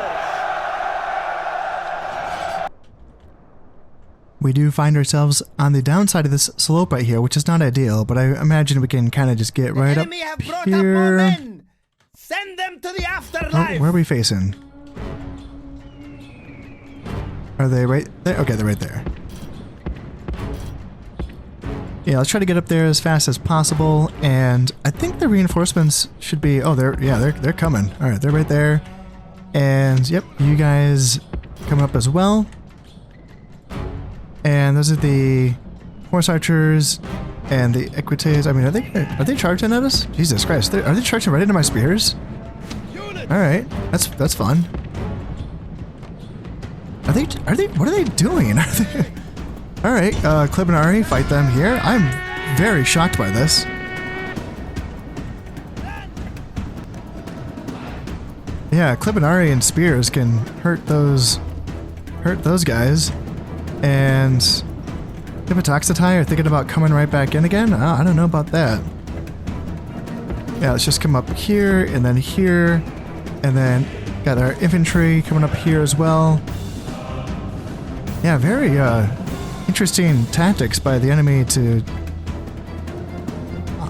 We do find ourselves on the downside of this slope right here, which is not ideal, but I imagine we can kind of just get right up here.
Send them to the
Oh,
afterlife!
where are we facing? Are they right there? Okay, they're right there. Yeah, let's try to get up there as fast as possible, and I think the reinforcements should be... Oh, they're coming. All right, they're right there. And, yep, you guys coming up as well. And those are the horse archers and the equites. I mean, are they charging at us? Jesus Christ! Are they charging right into my spears? All right, that's fun. what are they doing? All right, Klibinari, fight them here. I'm very shocked by this. Yeah, Klibinari and spears can hurt those guys. And Hippotoxatai are thinking about coming right back in again? Oh, I don't know about that. Yeah, let's just come up here, and then here, and then got our infantry coming up here as well. Yeah, very interesting tactics by the enemy to,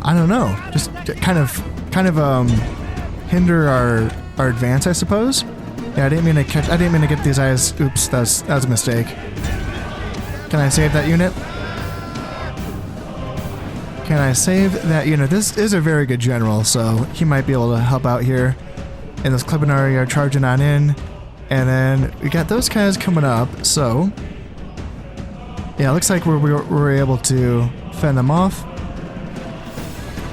I don't know, just kind of hinder our advance, I suppose. Yeah, I didn't mean to get these eyes. Oops, that was a mistake. Can I save that unit? Can I save that unit? This is a very good general, so he might be able to help out here. And those Klibinari are charging on in. And then we got those guys coming up, so... yeah, looks like we're able to fend them off.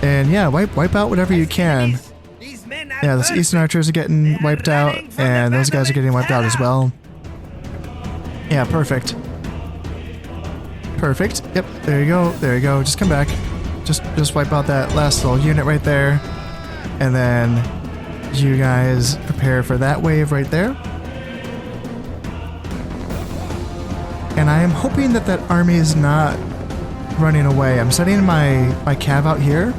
And yeah, wipe out whatever you can. Yeah, those Eastern archers are getting wiped out, and those guys are getting wiped out as well. Yeah, perfect. Perfect. Yep, there you go. There you go. Just come back. Just wipe out that last little unit right there. And then you guys prepare for that wave right there. And I am hoping that that army is not running away. I'm setting my cav out here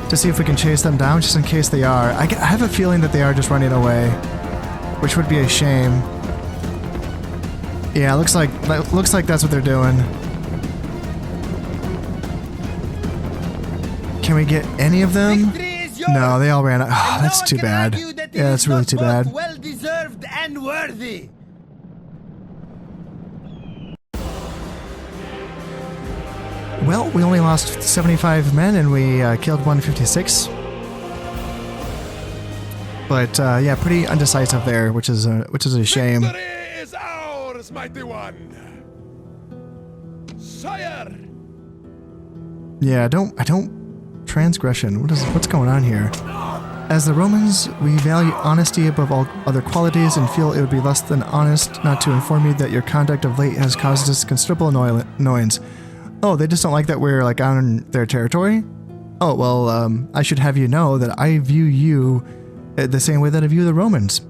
to see if we can chase them down, just in case they are. I have a feeling that they are just running away, which would be a shame. Yeah, looks like that's what they're doing. Can we get any of them? No, they all ran out. Oh, that's too bad. Yeah, that's really too bad.
Well deserved and worthy.
Well, we only lost 75 men and we killed 156. But yeah, pretty undecisive there, which is a shame.
Victory is ours, mighty one. Sire.
Yeah, I don't transgression. What's going on here? As the Romans, we value honesty above all other qualities and feel it would be less than honest not to inform you that your conduct of late has caused us considerable annoyance. Oh, they just don't like that we're like on their territory? Oh, well, I should have you know that I view you the same way that I view the Romans.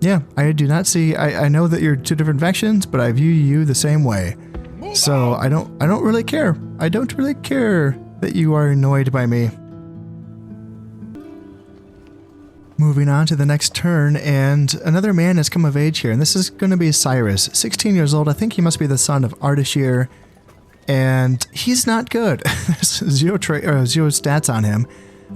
Yeah, I do not see, I know that you're two different factions, but I view you the same way. So I don't really care. I don't really care that you are annoyed by me. Moving on to the next turn, and another man has come of age here, and this is going to be Cyrus, 16 years old. I think he must be the son of Ardashir, and he's not good. There's zero stats on him.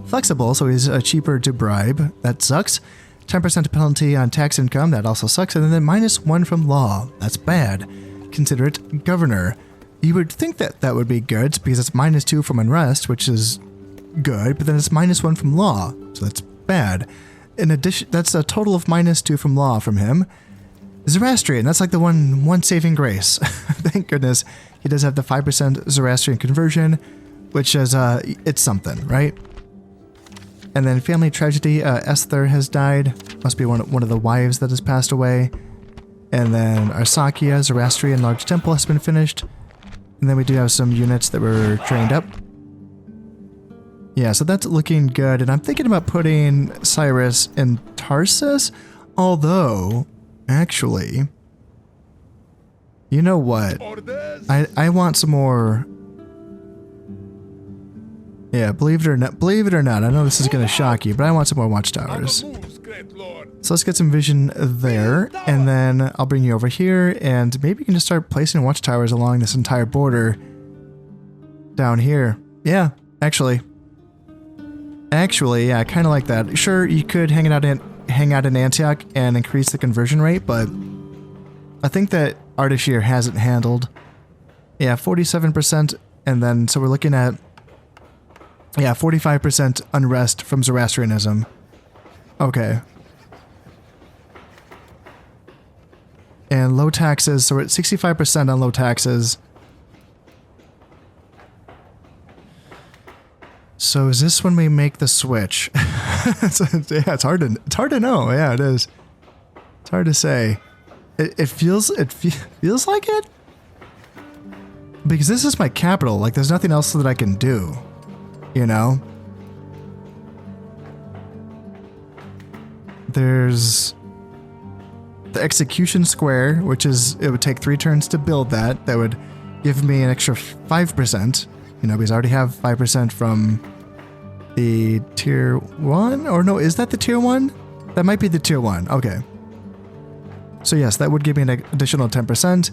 Flexible, so he's cheaper to bribe. That sucks. 10% penalty on tax income. That also sucks. And then -1 from law. That's bad. Consider it governor. You would think that that would be good because it's -2 from unrest, which is good, but then it's -1 from law, so that's bad. In addition, that's a total of -2 from law from him. Zoroastrian, that's like the one saving grace. Thank goodness he does have the 5% Zoroastrian conversion, which is it's something, right? And then family tragedy. Esther has died. Must be one of the wives that has passed away. And then Arsakia, Zoroastrian large temple has been finished. And then we do have some units that were trained up. Yeah, so that's looking good. And I'm thinking about putting Cyrus in Tarsus. Although, actually, you know what? I want some more. Yeah, believe it or not, I know this is going to shock you, but I want some more watchtowers. So let's get some vision there, and then I'll bring you over here, and maybe you can just start placing watchtowers along this entire border down here. Yeah, actually, yeah, I kind of like that. Sure, you could hang out in Antioch and increase the conversion rate, but I think that Ardashir hasn't handled. Yeah, 47%, and then so we're looking at 45% unrest from Zoroastrianism. Okay. And low taxes, so we're at 65% on low taxes. So is this when we make the switch? Yeah, it's hard to know. Yeah, it is. It's hard to say. It feels like it. Because this is my capital. Like, there's nothing else that I can do. You know? There's the execution square, which is, it would take 3 turns to build that. That would give me an extra 5%. You know, because I already have 5% from the tier 1? Or no, is that the tier 1? That might be the tier 1. Okay. So yes, that would give me an additional 10%.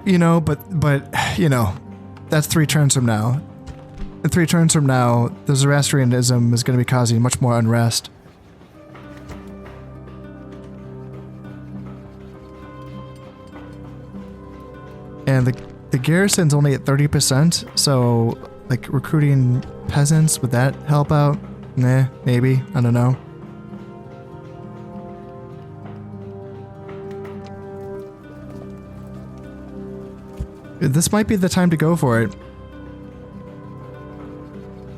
You know, but you know, that's 3 turns from now. And 3 turns from now, the Zoroastrianism is going to be causing much more unrest. And the garrison's only at 30%, so like recruiting peasants, would that help out? Nah, maybe. I don't know. This might be the time to go for it.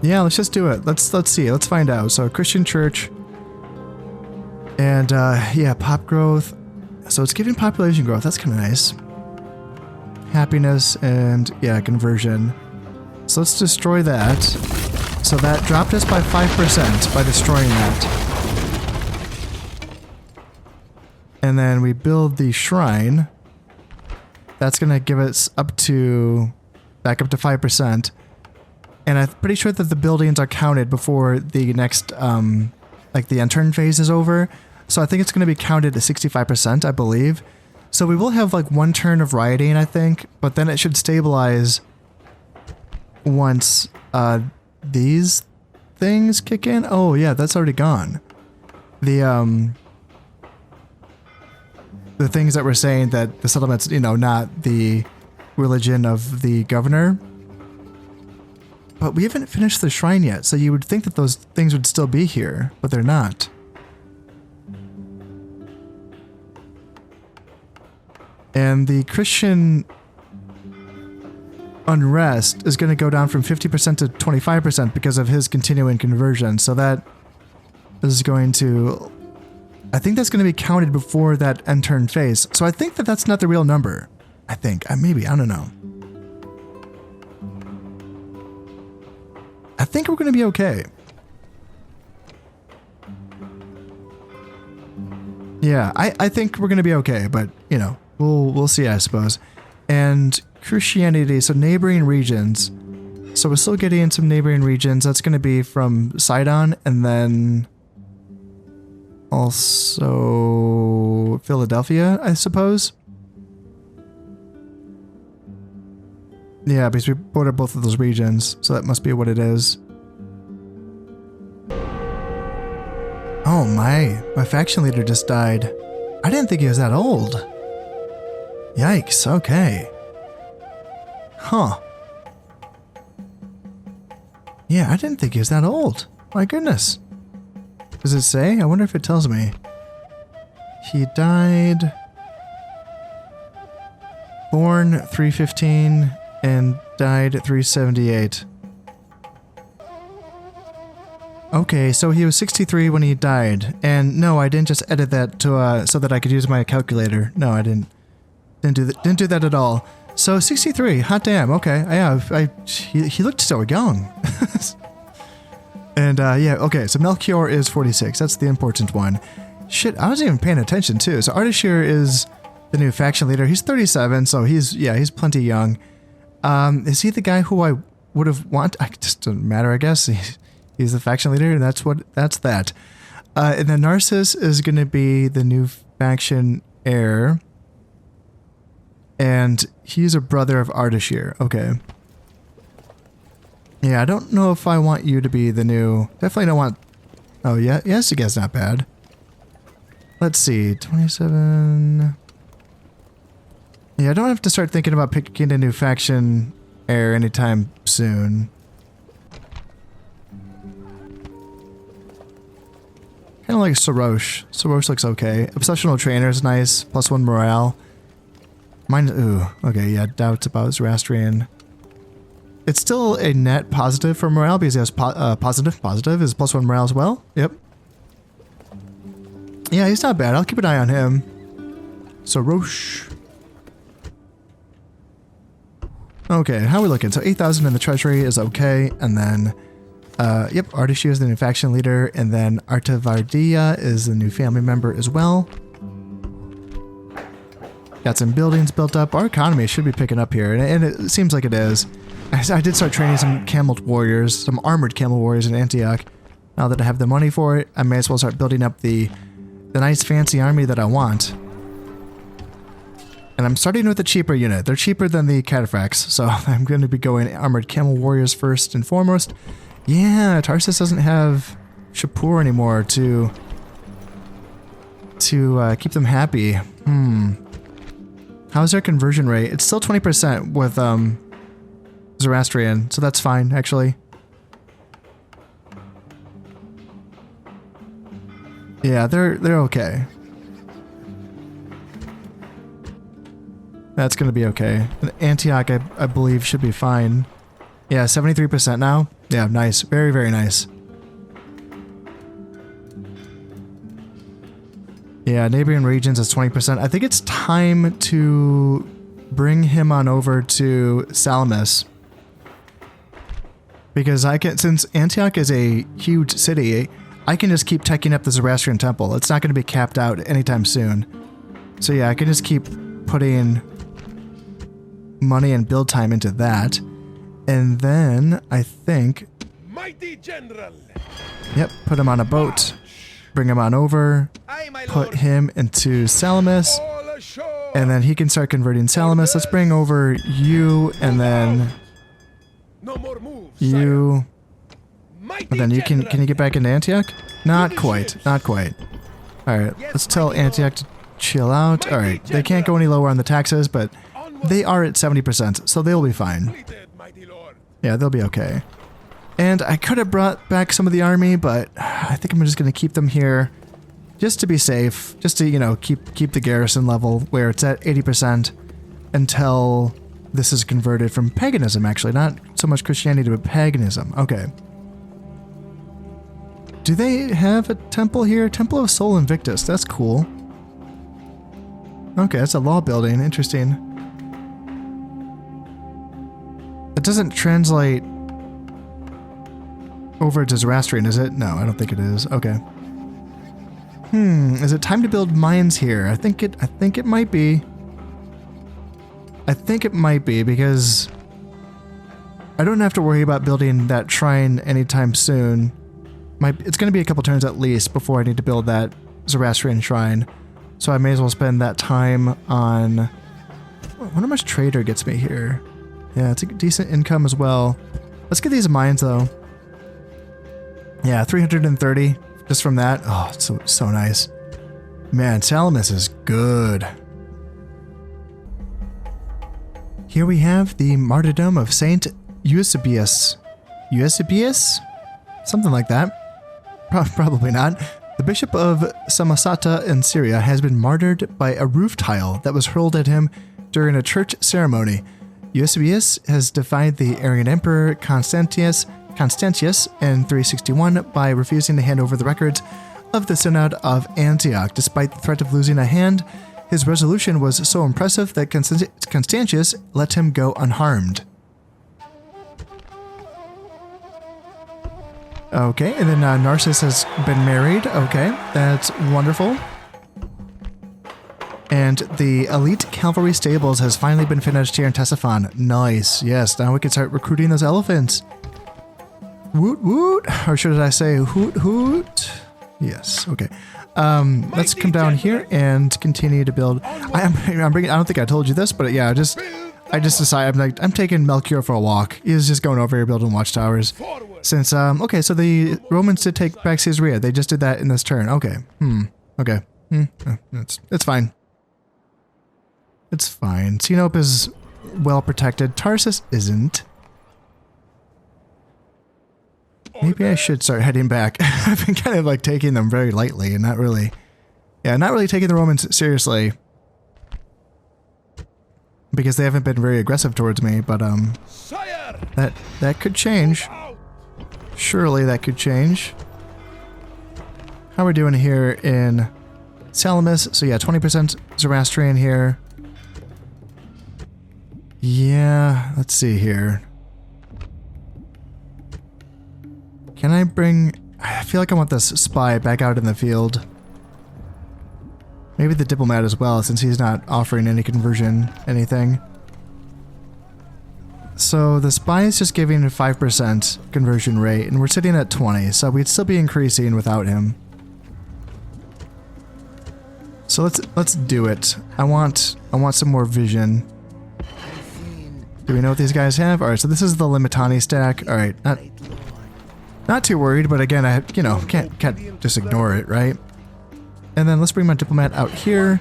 Yeah, let's just do it. Let's see. Let's find out. So Christian church. And yeah, pop growth. So it's giving population growth. That's kind of nice. Happiness and yeah, conversion. So let's destroy that. So that dropped us by 5% by destroying that. And then we build the shrine. That's going to give us back up to 5%. And I'm pretty sure that the buildings are counted before the next, like the intern phase is over. So I think it's going to be counted at 65%, I believe. So we will have like 1 turn of rioting, I think, but then it should stabilize once these things kick in. Oh yeah, that's already gone. The things that were saying that the settlement's, you know, not the religion of the governor. But we haven't finished the shrine yet, so you would think that those things would still be here, but they're not. And the Christian unrest is going to go down from 50% to 25% because of his continuing conversion. So that is going to... I think that's going to be counted before that end turn phase. So I think that that's not the real number. I think. Maybe. I don't know. I think we're going to be okay. Yeah, I think we're going to be okay, but, you know, we'll see, I suppose. And Christianity, so neighboring regions. So we're still getting in some neighboring regions. That's going to be from Sidon and then also Philadelphia, I suppose. Yeah, because we border both of those regions, so that must be what it is. Oh my faction leader just died. I didn't think he was that old. Yikes, okay. Huh. Yeah, I didn't think he was that old. My goodness. Does it say? I wonder if it tells me. He died... born 315 and died at 378. Okay, so he was 63 when he died. And no, I didn't just edit that to so that I could use my calculator. No, I didn't do that at all. So 63, hot damn. Okay, yeah, he looked so young. And yeah, okay, so Melchior is 46. That's the important one. Shit, I wasn't even paying attention too. So Ardashir is the new faction leader. He's 37, so he's plenty young. Is he the guy who I would have wanted? It just doesn't matter, I guess. He's the faction leader, and that's that. And then Narcissus is going to be the new faction heir. And he's a brother of Ardashir. Okay. Yeah, I don't know if I want you to be the new... Definitely don't want... Oh, yeah. Yes, I guess not bad. Let's see. 27... Yeah, I don't have to start thinking about picking a new faction heir anytime soon. Kind of like Soros. Soros looks okay. Obsessional Trainer is nice. +1 morale. Mine... Ooh. Okay, yeah. Doubts about Zoroastrian. It's still a net positive for morale because he has positive is +1 morale as well. Yep. Yeah, he's not bad. I'll keep an eye on him. Soros. Okay, how are we looking? So 8,000 in the treasury is okay, and then, yep, Ardashir is the new faction leader, and then Artavardia is the new family member as well. Got some buildings built up. Our economy should be picking up here, and it seems like it is. I did start training some camel warriors, some armored camel warriors in Antioch. Now that I have the money for it, I may as well start building up the nice fancy army that I want. And I'm starting with a cheaper unit. They're cheaper than the cataphracts, so I'm going to be going armored camel warriors first and foremost. Yeah, Tarsus doesn't have Shapur anymore to keep them happy. How's their conversion rate? It's still 20% with Zoroastrian, so that's fine actually. Yeah, they're okay. That's gonna be okay. Antioch, I believe, should be fine. Yeah, 73% now. Yeah, nice. Very, very nice. Yeah, neighboring regions is 20%. I think it's time to bring him on over to Salamis. Because since Antioch is a huge city, I can just keep teching up the Zoroastrian temple. It's not going to be capped out anytime soon. So yeah, I can just keep putting money and build time into that. And then I think,
Mighty General.
Yep, put him on a boat, bring him on over, put him into Salamis, and then he can start converting Salamis. Let's bring over you, and then you, and then you can you get back into Antioch? Not quite, not quite. Alright, let's tell Antioch to chill out. Alright, they can't go any lower on the taxes, but they are at 70%, so they'll be fine. Yeah, they'll be okay. And I could have brought back some of the army, but I think I'm just going to keep them here just to be safe, just to, you know, keep the garrison level where it's at 80% until this is converted from paganism, actually. Not so much Christianity, but paganism. Okay. Do they have a temple here? Temple of Sol Invictus. That's cool. Okay, that's a law building. Interesting. It doesn't translate over to Zoroastrian, is it? No, I don't think it is. Okay. Is it time to build mines here? I think it might be. I think it might be because I don't have to worry about building that shrine anytime soon. It's going to be a couple turns at least before I need to build that Zoroastrian shrine. So I may as well spend that time on... I wonder how much trader gets me here. Yeah, it's a decent income as well. Let's get these mines though. Yeah, 330 just from that. Oh, it's so nice. Man, Salamis is good. Here we have the martyrdom of Saint Eusebius. Eusebius? Something like that. Probably not. The bishop of Samosata in Syria has been martyred by a roof tile that was hurled at him during a church ceremony. Eusebius has defied the Arian emperor Constantius in 361 by refusing to hand over the records of the Synod of Antioch. Despite the threat of losing a hand, his resolution was so impressive that Constantius let him go unharmed. Okay, and then Narcissus has been married. Okay, that's wonderful. And the elite cavalry stables has finally been finished here in Ctesiphon. Nice. Yes, now we can start recruiting those elephants. Woot woot. Or should I say hoot hoot? Yes, okay. Let's come down here and continue to build. I'm bringing, I don't think I told you this, but yeah, I just decided I'm taking Melchior for a walk. He's just going over here building watchtowers. Since, okay, so the Romans did take back Caesarea. They just did that in this turn. Okay. Okay. It's fine. It's fine. Sinope is well protected. Tarsus isn't. Maybe I should start heading back. I've been kind of like taking them very lightly and not really taking the Romans seriously. Because they haven't been very aggressive towards me, but that could change. Surely that could change. How are we doing here in Salamis? So yeah, 20% Zoroastrian here. Yeah, let's see here. Can I bring... I feel like I want this spy back out in the field. Maybe the diplomat as well, since he's not offering any conversion, anything. So the spy is just giving a 5% conversion rate, and we're sitting at 20, so we'd still be increasing without him. So let's do it. I want some more vision. Do we know what these guys have? All right, so this is the Limitani stack. All right, not too worried, but again, I can't just ignore it, right? And then let's bring my diplomat out here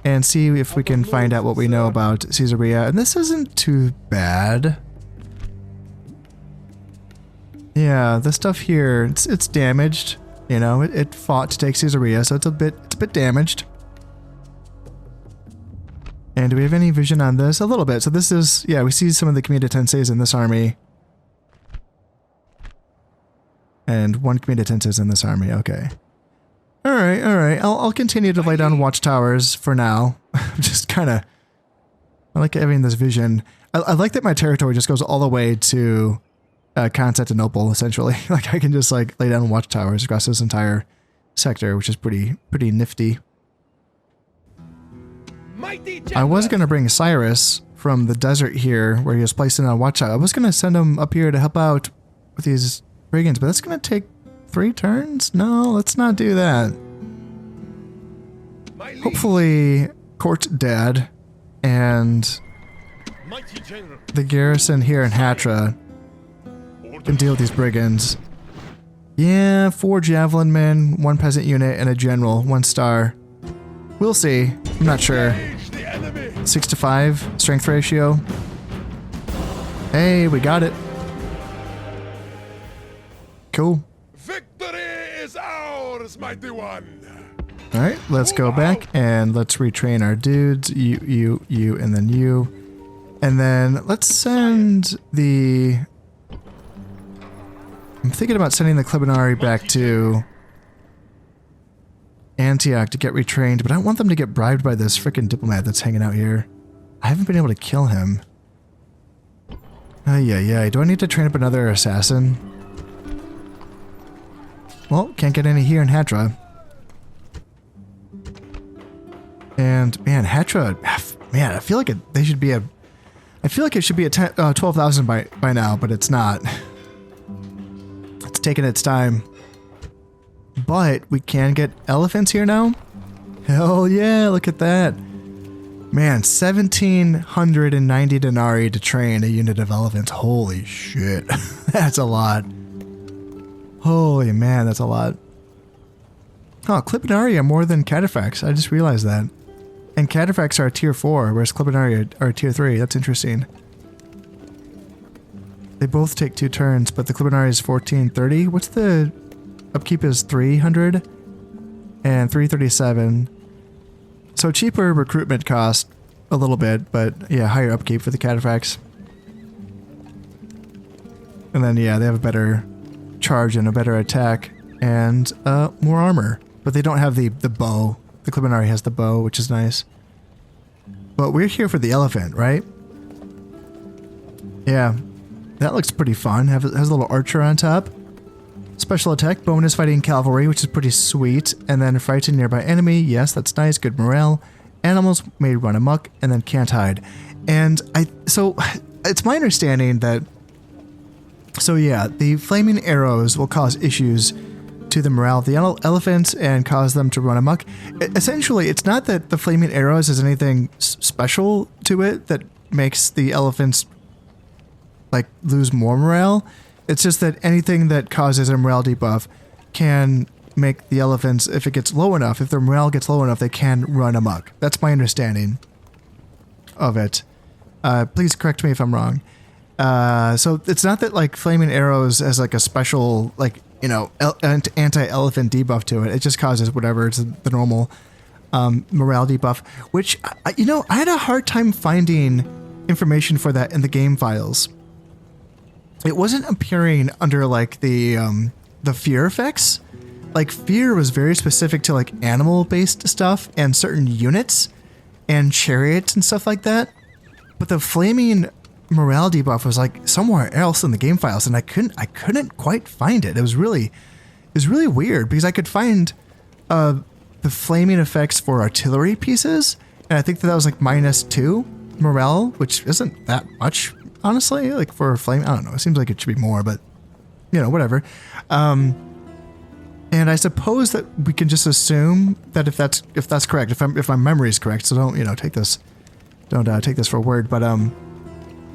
and see if we can find out what we know about Caesarea. And this isn't too bad. Yeah, the stuff here, it's damaged. You know, it fought to take Caesarea, so it's a bit damaged. And do we have any vision on this? A little bit. So this is, yeah, we see some of the Comitatenses in this army. And one Comitatenses in this army, okay. Alright, alright. I'll continue to lay down watchtowers for now. Just kind of... I like having this vision. I like that my territory just goes all the way to Constantinople, essentially. Like, I can just, like, lay down watchtowers across this entire sector, which is pretty nifty. I was going to bring Cyrus from the desert here, where he was placed in a watchtower. I was going to send him up here to help out with these brigands, but that's going to take 3 turns? No, let's not do that. Hopefully, Court Dad and the garrison here in Hatra can deal with these brigands. Yeah, 4 javelin men, 1 peasant unit, and a general, 1 star. We'll see. I'm not sure. 6 to 5 strength ratio. Hey, we got it. Cool.
Victory is ours, mighty one.
All right, let's go back and let's retrain our dudes. You, and then you. And then let's send the... I'm thinking about sending the Klebinari back to Antioch to get retrained, but I don't want them to get bribed by this frickin' diplomat that's hanging out here. I haven't been able to kill him. Yeah. Do I need to train up another assassin? Well, can't get any here in Hatra. And man, Hatra, man, I feel like they should be I feel like it should be at 12,000 by now, but it's not. It's taking its time. But we can get elephants here now. Hell yeah, look at that. Man, 1,790 denarii to train a unit of elephants. Holy shit. That's a lot. Holy man, that's a lot. Oh, Klebinari are more than Cataphracts. I just realized that. And Cataphracts are tier 4, whereas Klebinari are tier 3. That's interesting. They both take 2 turns, but the Klebinari is 1430. What's the upkeep is 300 and 337. So cheaper recruitment cost a little bit, but yeah, higher upkeep for the Cataphracts. And then yeah, they have a better charge and a better attack and more armor, but they don't have the bow. The Klebinari has the bow, which is nice. But we're here for the elephant, right? Yeah, that looks pretty fun. Has a little archer on top. Special attack, bonus fighting cavalry, which is pretty sweet. And then frighten nearby enemy. Yes, that's nice. Good morale. Animals may run amok and then can't hide. And so it's my understanding that, so yeah, the flaming arrows will cause issues to the morale of the elephants and cause them to run amok. Essentially, it's not that the flaming arrows has anything special to it that makes the elephants like lose more morale. It's just that anything that causes a morale debuff can make the elephants, if it gets low enough, if their morale gets low enough, they can run amok. That's my understanding of it. Please correct me if I'm wrong. So it's not that like flaming arrows has like a special, like, you know, anti-elephant debuff to it. It just causes whatever. It's the normal morale debuff, which, you know, I had a hard time finding information for that in the game files. It wasn't appearing under like the fear effects. Like fear was very specific to like animal-based stuff and certain units. and chariots and stuff like that. But the flaming morale debuff was like somewhere else in the game files, and I couldn't quite find it. It was really weird because I could find the flaming effects for artillery pieces, and I think that was like -2 morale, which isn't that much, honestly. Like for a flame, I don't know. It seems like it should be more, but whatever. And I suppose that we can just assume that if that's correct, if my memory is correct, so don't take this for a word, but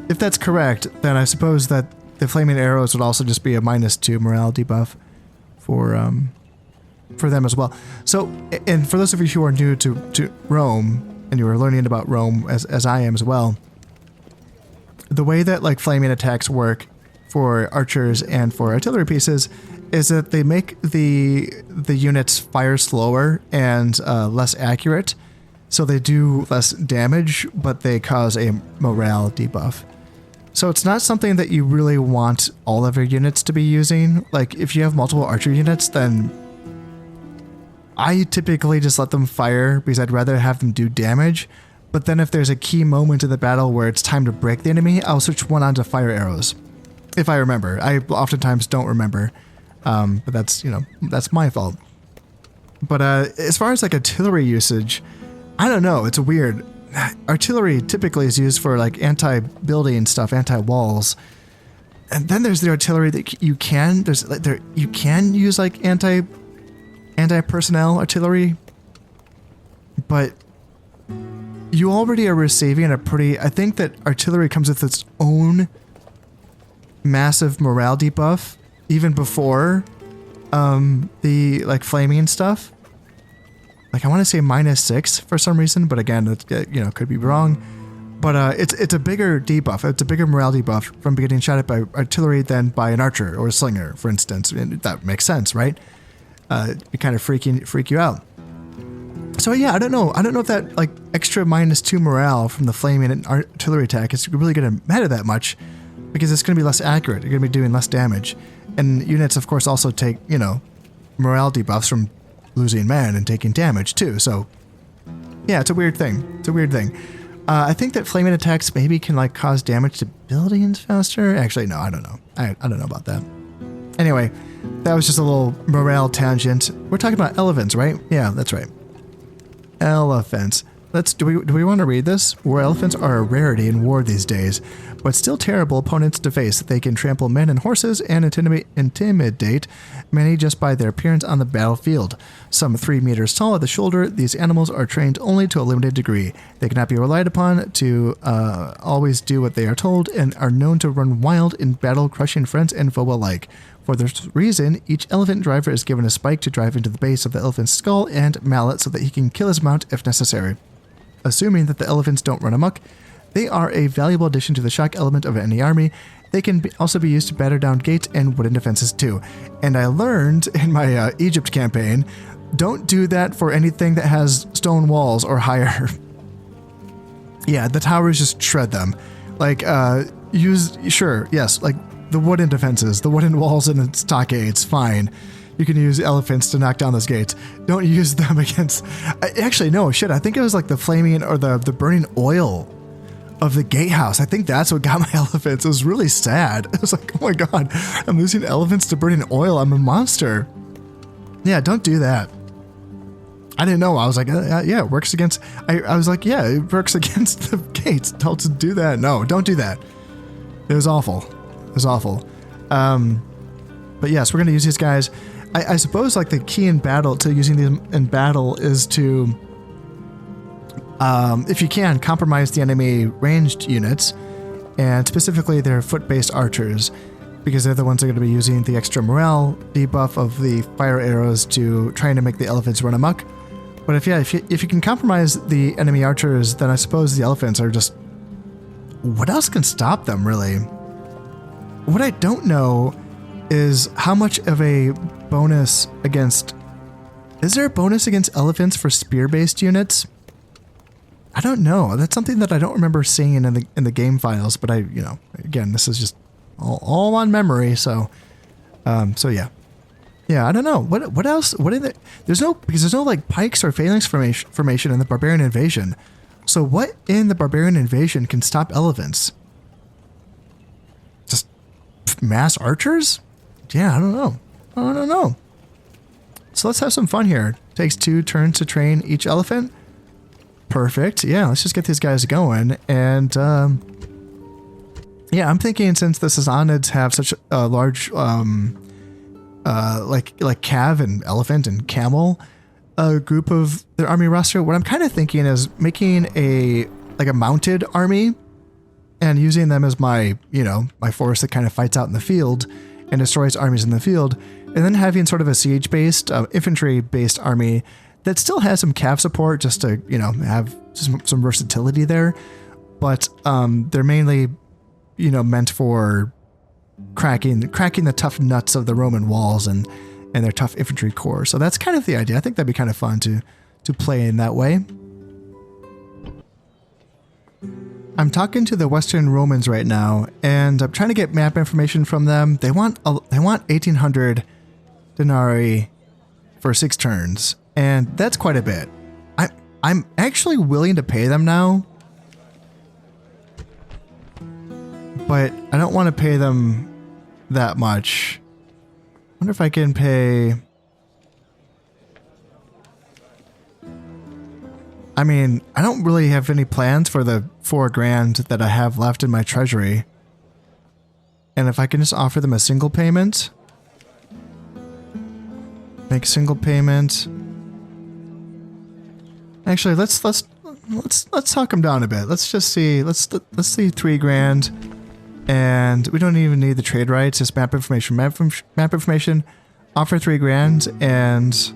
if that's correct, then I suppose that the flaming arrows would also just be a -2 morale debuff for them as well. So, and for those of you who are new to Rome and you are learning about Rome as I am as well, the way that like flaming attacks work for archers and for artillery pieces is that they make the units fire slower and less accurate, so they do less damage, but they cause a morale debuff. So it's not something that you really want all of your units to be using. Like if you have multiple archer units, then I typically just let them fire because I'd rather have them do damage. But then if there's a key moment in the battle where it's time to break the enemy, I'll switch one onto fire arrows. If I remember. I oftentimes don't remember. But that's my fault. But as far as like artillery usage, I don't know. It's weird. Artillery typically is used for like anti-building stuff, anti-walls. And then there's the artillery that you can use like anti-personnel artillery. But you already are receiving I think that artillery comes with its own massive morale debuff even before the like flaming stuff. Like I want to say -6 for some reason, but again, it, could be wrong. But it's a bigger debuff. It's a bigger morale debuff from getting shot at by artillery than by an archer or a slinger, for instance. And that makes sense, right? It kind of freak you out. So yeah, I don't know if that like extra -2 morale from the flaming and artillery attack is really going to matter that much, because it's going to be less accurate. You're going to be doing less damage, and units, of course, also take morale debuffs from losing men and taking damage too. So yeah, it's a weird thing. I think that flaming attacks maybe can like cause damage to buildings faster. Actually, no, I don't know. I don't know about that. Anyway, that was just a little morale tangent. We're talking about elephants, right? Yeah, that's right. Elephants. Do we want to read this? War elephants are a rarity in war these days, but still terrible opponents to face. They can trample men and horses and intimidate many just by their appearance on the battlefield. Some 3 meters tall at the shoulder, these animals are trained only to a limited degree. They cannot be relied upon to always do what they are told, and are known to run wild in battle, crushing friends and foe alike. For this reason, each elephant driver is given a spike to drive into the base of the elephant's skull and mallet so that he can kill his mount if necessary. Assuming that the elephants don't run amok, they are a valuable addition to the shock element of any army. They can also be used to batter down gates and wooden defenses too. And I learned in my Egypt campaign, don't do that for anything that has stone walls or higher. Yeah, the towers, just shred them. Like, like the wooden defenses, the wooden walls and the stockades, fine. You can use elephants to knock down those gates. Don't use them against... Actually, no, shit. I think it was like the flaming or the burning oil of the gatehouse. I think that's what got my elephants. It was really sad. I was like, oh my god, I'm losing elephants to burning oil. I'm a monster. Yeah, don't do that. I didn't know. I was like, yeah, it works against... I was like, yeah, it works against the gates. Don't do that. No, don't do that. It was awful. It was awful. But yes, we're going to use these guys. I suppose like the key in battle to using them in battle is to, if you can, compromise the enemy ranged units, and specifically their foot-based archers, because they're the ones that are going to be using the extra morale debuff of the fire arrows to trying to make the elephants run amok. But if you can compromise the enemy archers, then I suppose the elephants are just... What else can stop them, really? What I don't know is how much of a bonus against... Is there a bonus against elephants for spear-based units? I don't know. That's something that I don't remember seeing in the game files, but again, this is just all on memory, so yeah. Yeah, I don't know. What else? What is it? There's no like pikes or phalanx formation in the Barbarian invasion. So what in the Barbarian invasion can stop elephants? Just mass archers? Yeah, I don't know. I don't know. So let's have some fun here. Takes 2 turns to train each elephant. Perfect. Yeah, let's just get these guys going. And yeah, I'm thinking since the Sassanids have such a large like cav and elephant and camel group of their army roster, what I'm kind of thinking is making a mounted army and using them as my, my force that kind of fights out in the field and destroys armies in the field, and then having sort of a siege-based, infantry-based army that still has some cav support just to, have some versatility there, but they're mainly, meant for cracking the tough nuts of the Roman walls and their tough infantry corps. So that's kind of the idea. I think that'd be kind of fun to play in that way. I'm talking to the Western Romans right now, and I'm trying to get map information from them. They want 1,800 denarii for 6 turns, and that's quite a bit. I'm actually willing to pay them now, but I don't want to pay them that much. I wonder if I can pay... I mean, I don't really have any plans for the 4 grand that I have left in my treasury. And if I can just offer them a single payment... Make a single payment... Actually, let's talk them down a bit. Let's just see. Let's see 3 grand, and we don't even need the trade rights. Just map information. Map information. Offer 3 grand, and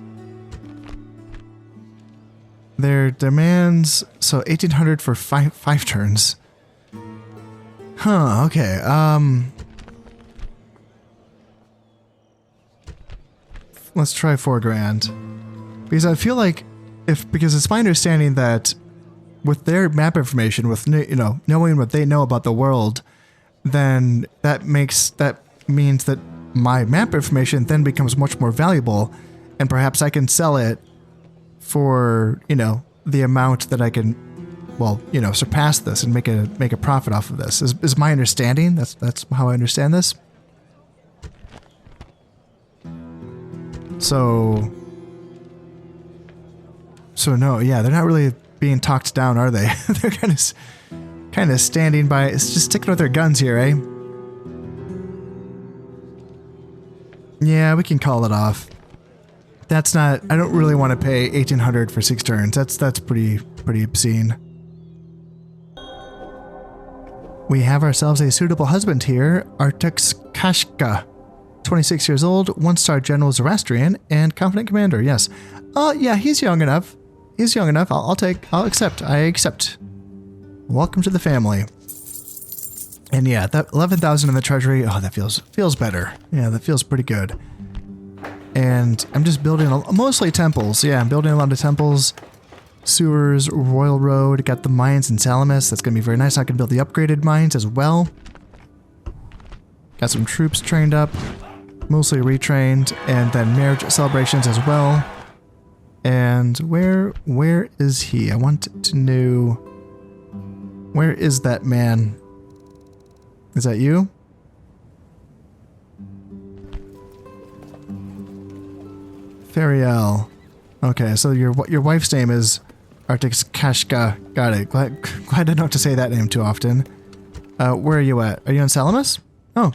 their demands. So 1,800 for five turns. Huh. Okay. Let's try 4 grand, because I feel like. Because it's my understanding that with their map information, with knowing what they know about the world, then that means that my map information then becomes much more valuable, and perhaps I can sell it for the amount that I can, surpass this and make a profit off of this. Is my understanding? That's how I understand this. So no, yeah, they're not really being talked down, are they? They're kind of standing by, it's just sticking with their guns here, eh? Yeah, we can call it off. That's not, I don't really want to pay 1,800 for 6 turns. That's pretty obscene. We have ourselves a suitable husband here, Artux Kashka. 26 years old, 1-star General Zoroastrian, and confident commander, yes. Yeah, he's young enough. He's young enough. I'll accept. I accept. Welcome to the family. And yeah, that 11,000 in the treasury. Oh, that feels better. Yeah, that feels pretty good. And I'm just building mostly temples. Yeah, I'm building a lot of temples, sewers, royal road. Got the mines in Salamis. That's gonna be very nice. I can build the upgraded mines as well. Got some troops trained up, mostly retrained, and then marriage celebrations as well. And where is he? I want to know, where is that man? Is that you? Fariel. Okay, so your wife's name is Artix Kashka. Got it. Glad I don't have to say that name too often. Where are you at? Are you in Salamis? Oh.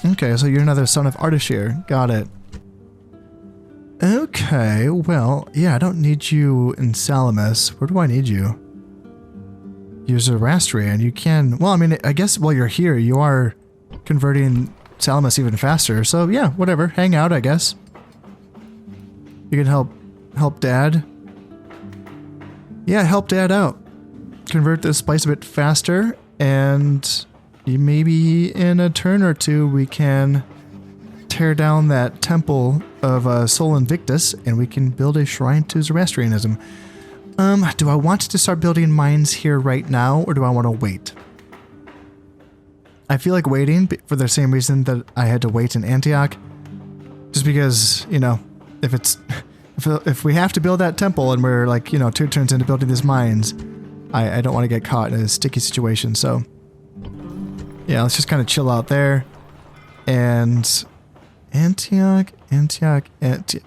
Okay, so you're another son of Ardashir. Got it. Okay, well, yeah, I don't need you in Salamis. Where do I need you? You're Zoroastrian. You can... Well, I mean, I guess while you're here, you are converting Salamis even faster. So, yeah, whatever. Hang out, I guess. You can help Dad. Yeah, help Dad out. Convert this place a bit faster, and... Maybe in a turn or 2 we can tear down that temple of Sol Invictus and we can build a shrine to Zoroastrianism. Do I want to start building mines here right now, or do I want to wait? I feel like waiting for the same reason that I had to wait in Antioch. Just because, if it's if we have to build that temple and we're like, 2 turns into building these mines, I don't want to get caught in a sticky situation. So yeah, let's just kind of chill out there. And Antioch.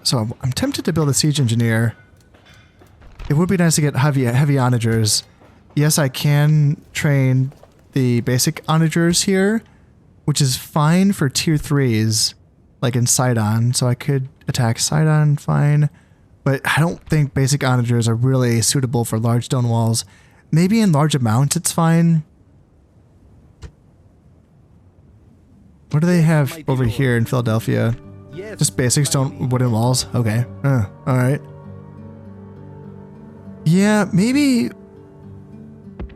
So I'm tempted to build a siege engineer. It would be nice to get heavy onagers. Yes, I can train the basic onagers here, which is fine for tier 3s, like in Sidon. So I could attack Sidon, fine. But I don't think basic onagers are really suitable for large stone walls. Maybe in large amounts it's fine. What do they have over here in Philadelphia? Just basic stone wooden walls? Okay. Alright. Yeah, maybe...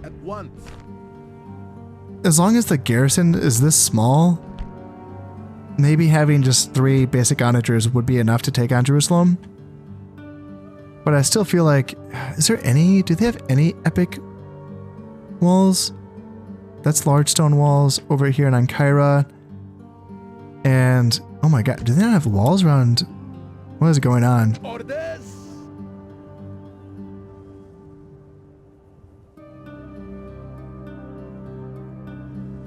At once.
As long as the garrison is this small, maybe having just 3 basic onagers would be enough to take on Jerusalem. But I still feel like... do they have any epic walls? That's large stone walls over here in Ankara. And, oh my god, do they not have walls around? What is going on?
Orders.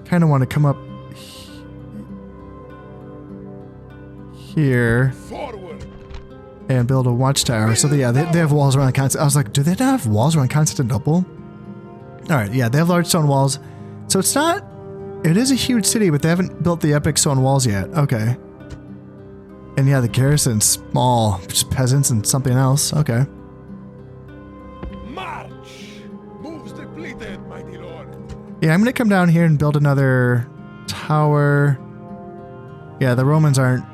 Kind of want to come up here
Forward.
and build a watchtower. So they have walls around Constantinople. I was like, do they not have walls around Constantinople? All right, yeah, they have large stone walls. So it's not... It is a huge city, but they haven't built the epic stone walls yet. Okay. And yeah, the garrison's small. Just peasants and something else. Okay.
March. Moves depleted, mighty lord.
Yeah, I'm going to come down here and build another tower. Yeah, the Romans aren't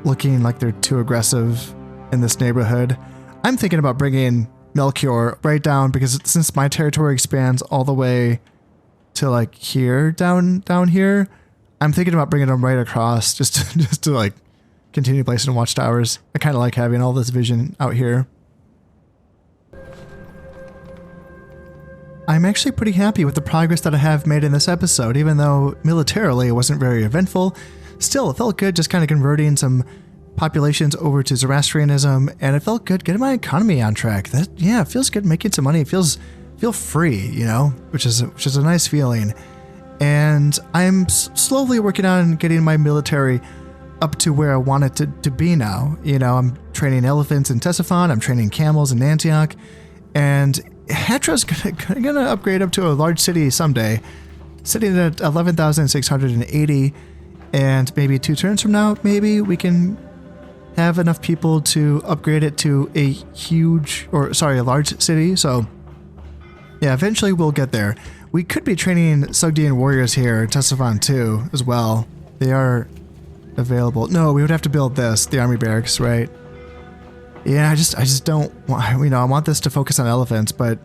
looking like they're too aggressive in this neighborhood. I'm thinking about bringing Melchior right down because since my territory expands all the way to like here, down here, I'm thinking about bringing them right across just to like continue placing watchtowers. I kind of like having all this vision out here. I'm actually pretty happy with the progress that I have made in this episode, even though militarily it wasn't very eventful. Still, it felt good just kind of converting some populations over to Zoroastrianism, and it felt good getting my economy on track. It feels good making some money. It feel free, which is a nice feeling. And I'm slowly working on getting my military up to where I want it to be now. I'm training elephants in Ctesiphon, I'm training camels in Antioch, and Hatra's gonna upgrade up to a large city someday, sitting at 11,680, and maybe 2 turns from now, maybe we can have enough people to upgrade it to a large city. So yeah, eventually we'll get there. We could be training Sogdian warriors here, Ctesiphon too, as well. They are available. No, we would have to build the army barracks, right? Yeah, I just don't want, I want this to focus on elephants, but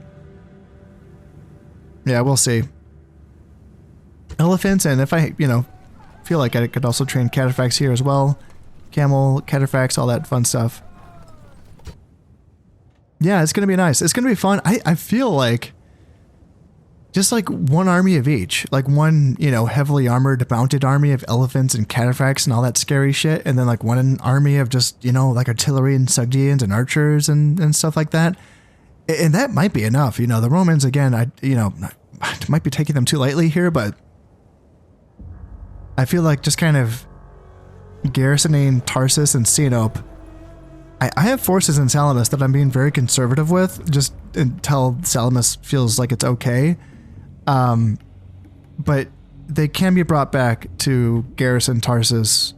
yeah, we'll see. Elephants, and if I, feel like I could also train cataphracts here as well. Camel, cataphracts, all that fun stuff. Yeah, it's going to be nice. It's going to be fun. I feel like just like one army of each, like one, heavily armored mounted army of elephants and cataphracts and all that scary shit. And then like one army of just, like artillery and Sogdians and archers and stuff like that. And that might be enough. The Romans, again, I might be taking them too lightly here, but I feel like just kind of garrisoning Tarsus and Sinope. I have forces in Salamis that I'm being very conservative with, just until Salamis feels like it's okay. But they can be brought back to garrison Tarsus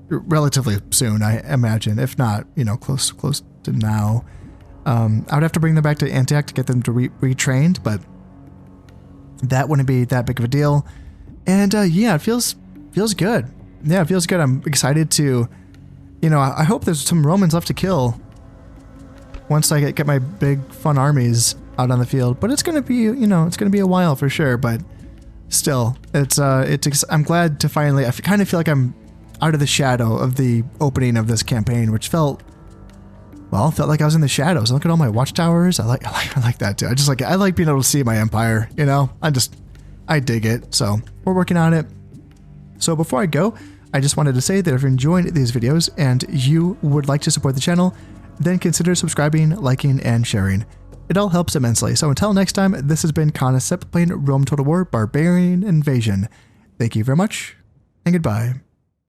relatively soon, I imagine. If not, close to now. I would have to bring them back to Antioch to get them to retrained, but that wouldn't be that big of a deal. And yeah, it feels good. Yeah, it feels good. I'm excited to, I hope there's some Romans left to kill once I get my big fun armies out on the field. But it's gonna be, it's gonna be a while for sure. But still, I'm glad to finally. I kind of feel like I'm out of the shadow of the opening of this campaign, which felt like I was in the shadows. Look at all my watchtowers. I like that too. I like being able to see my empire. I dig it. So we're working on it. So before I go, I just wanted to say that if you're enjoying these videos and you would like to support the channel, then consider subscribing, liking, and sharing. It all helps immensely. So until next time, this has been Concept playing Rome Total War Barbarian Invasion. Thank you very much, and goodbye.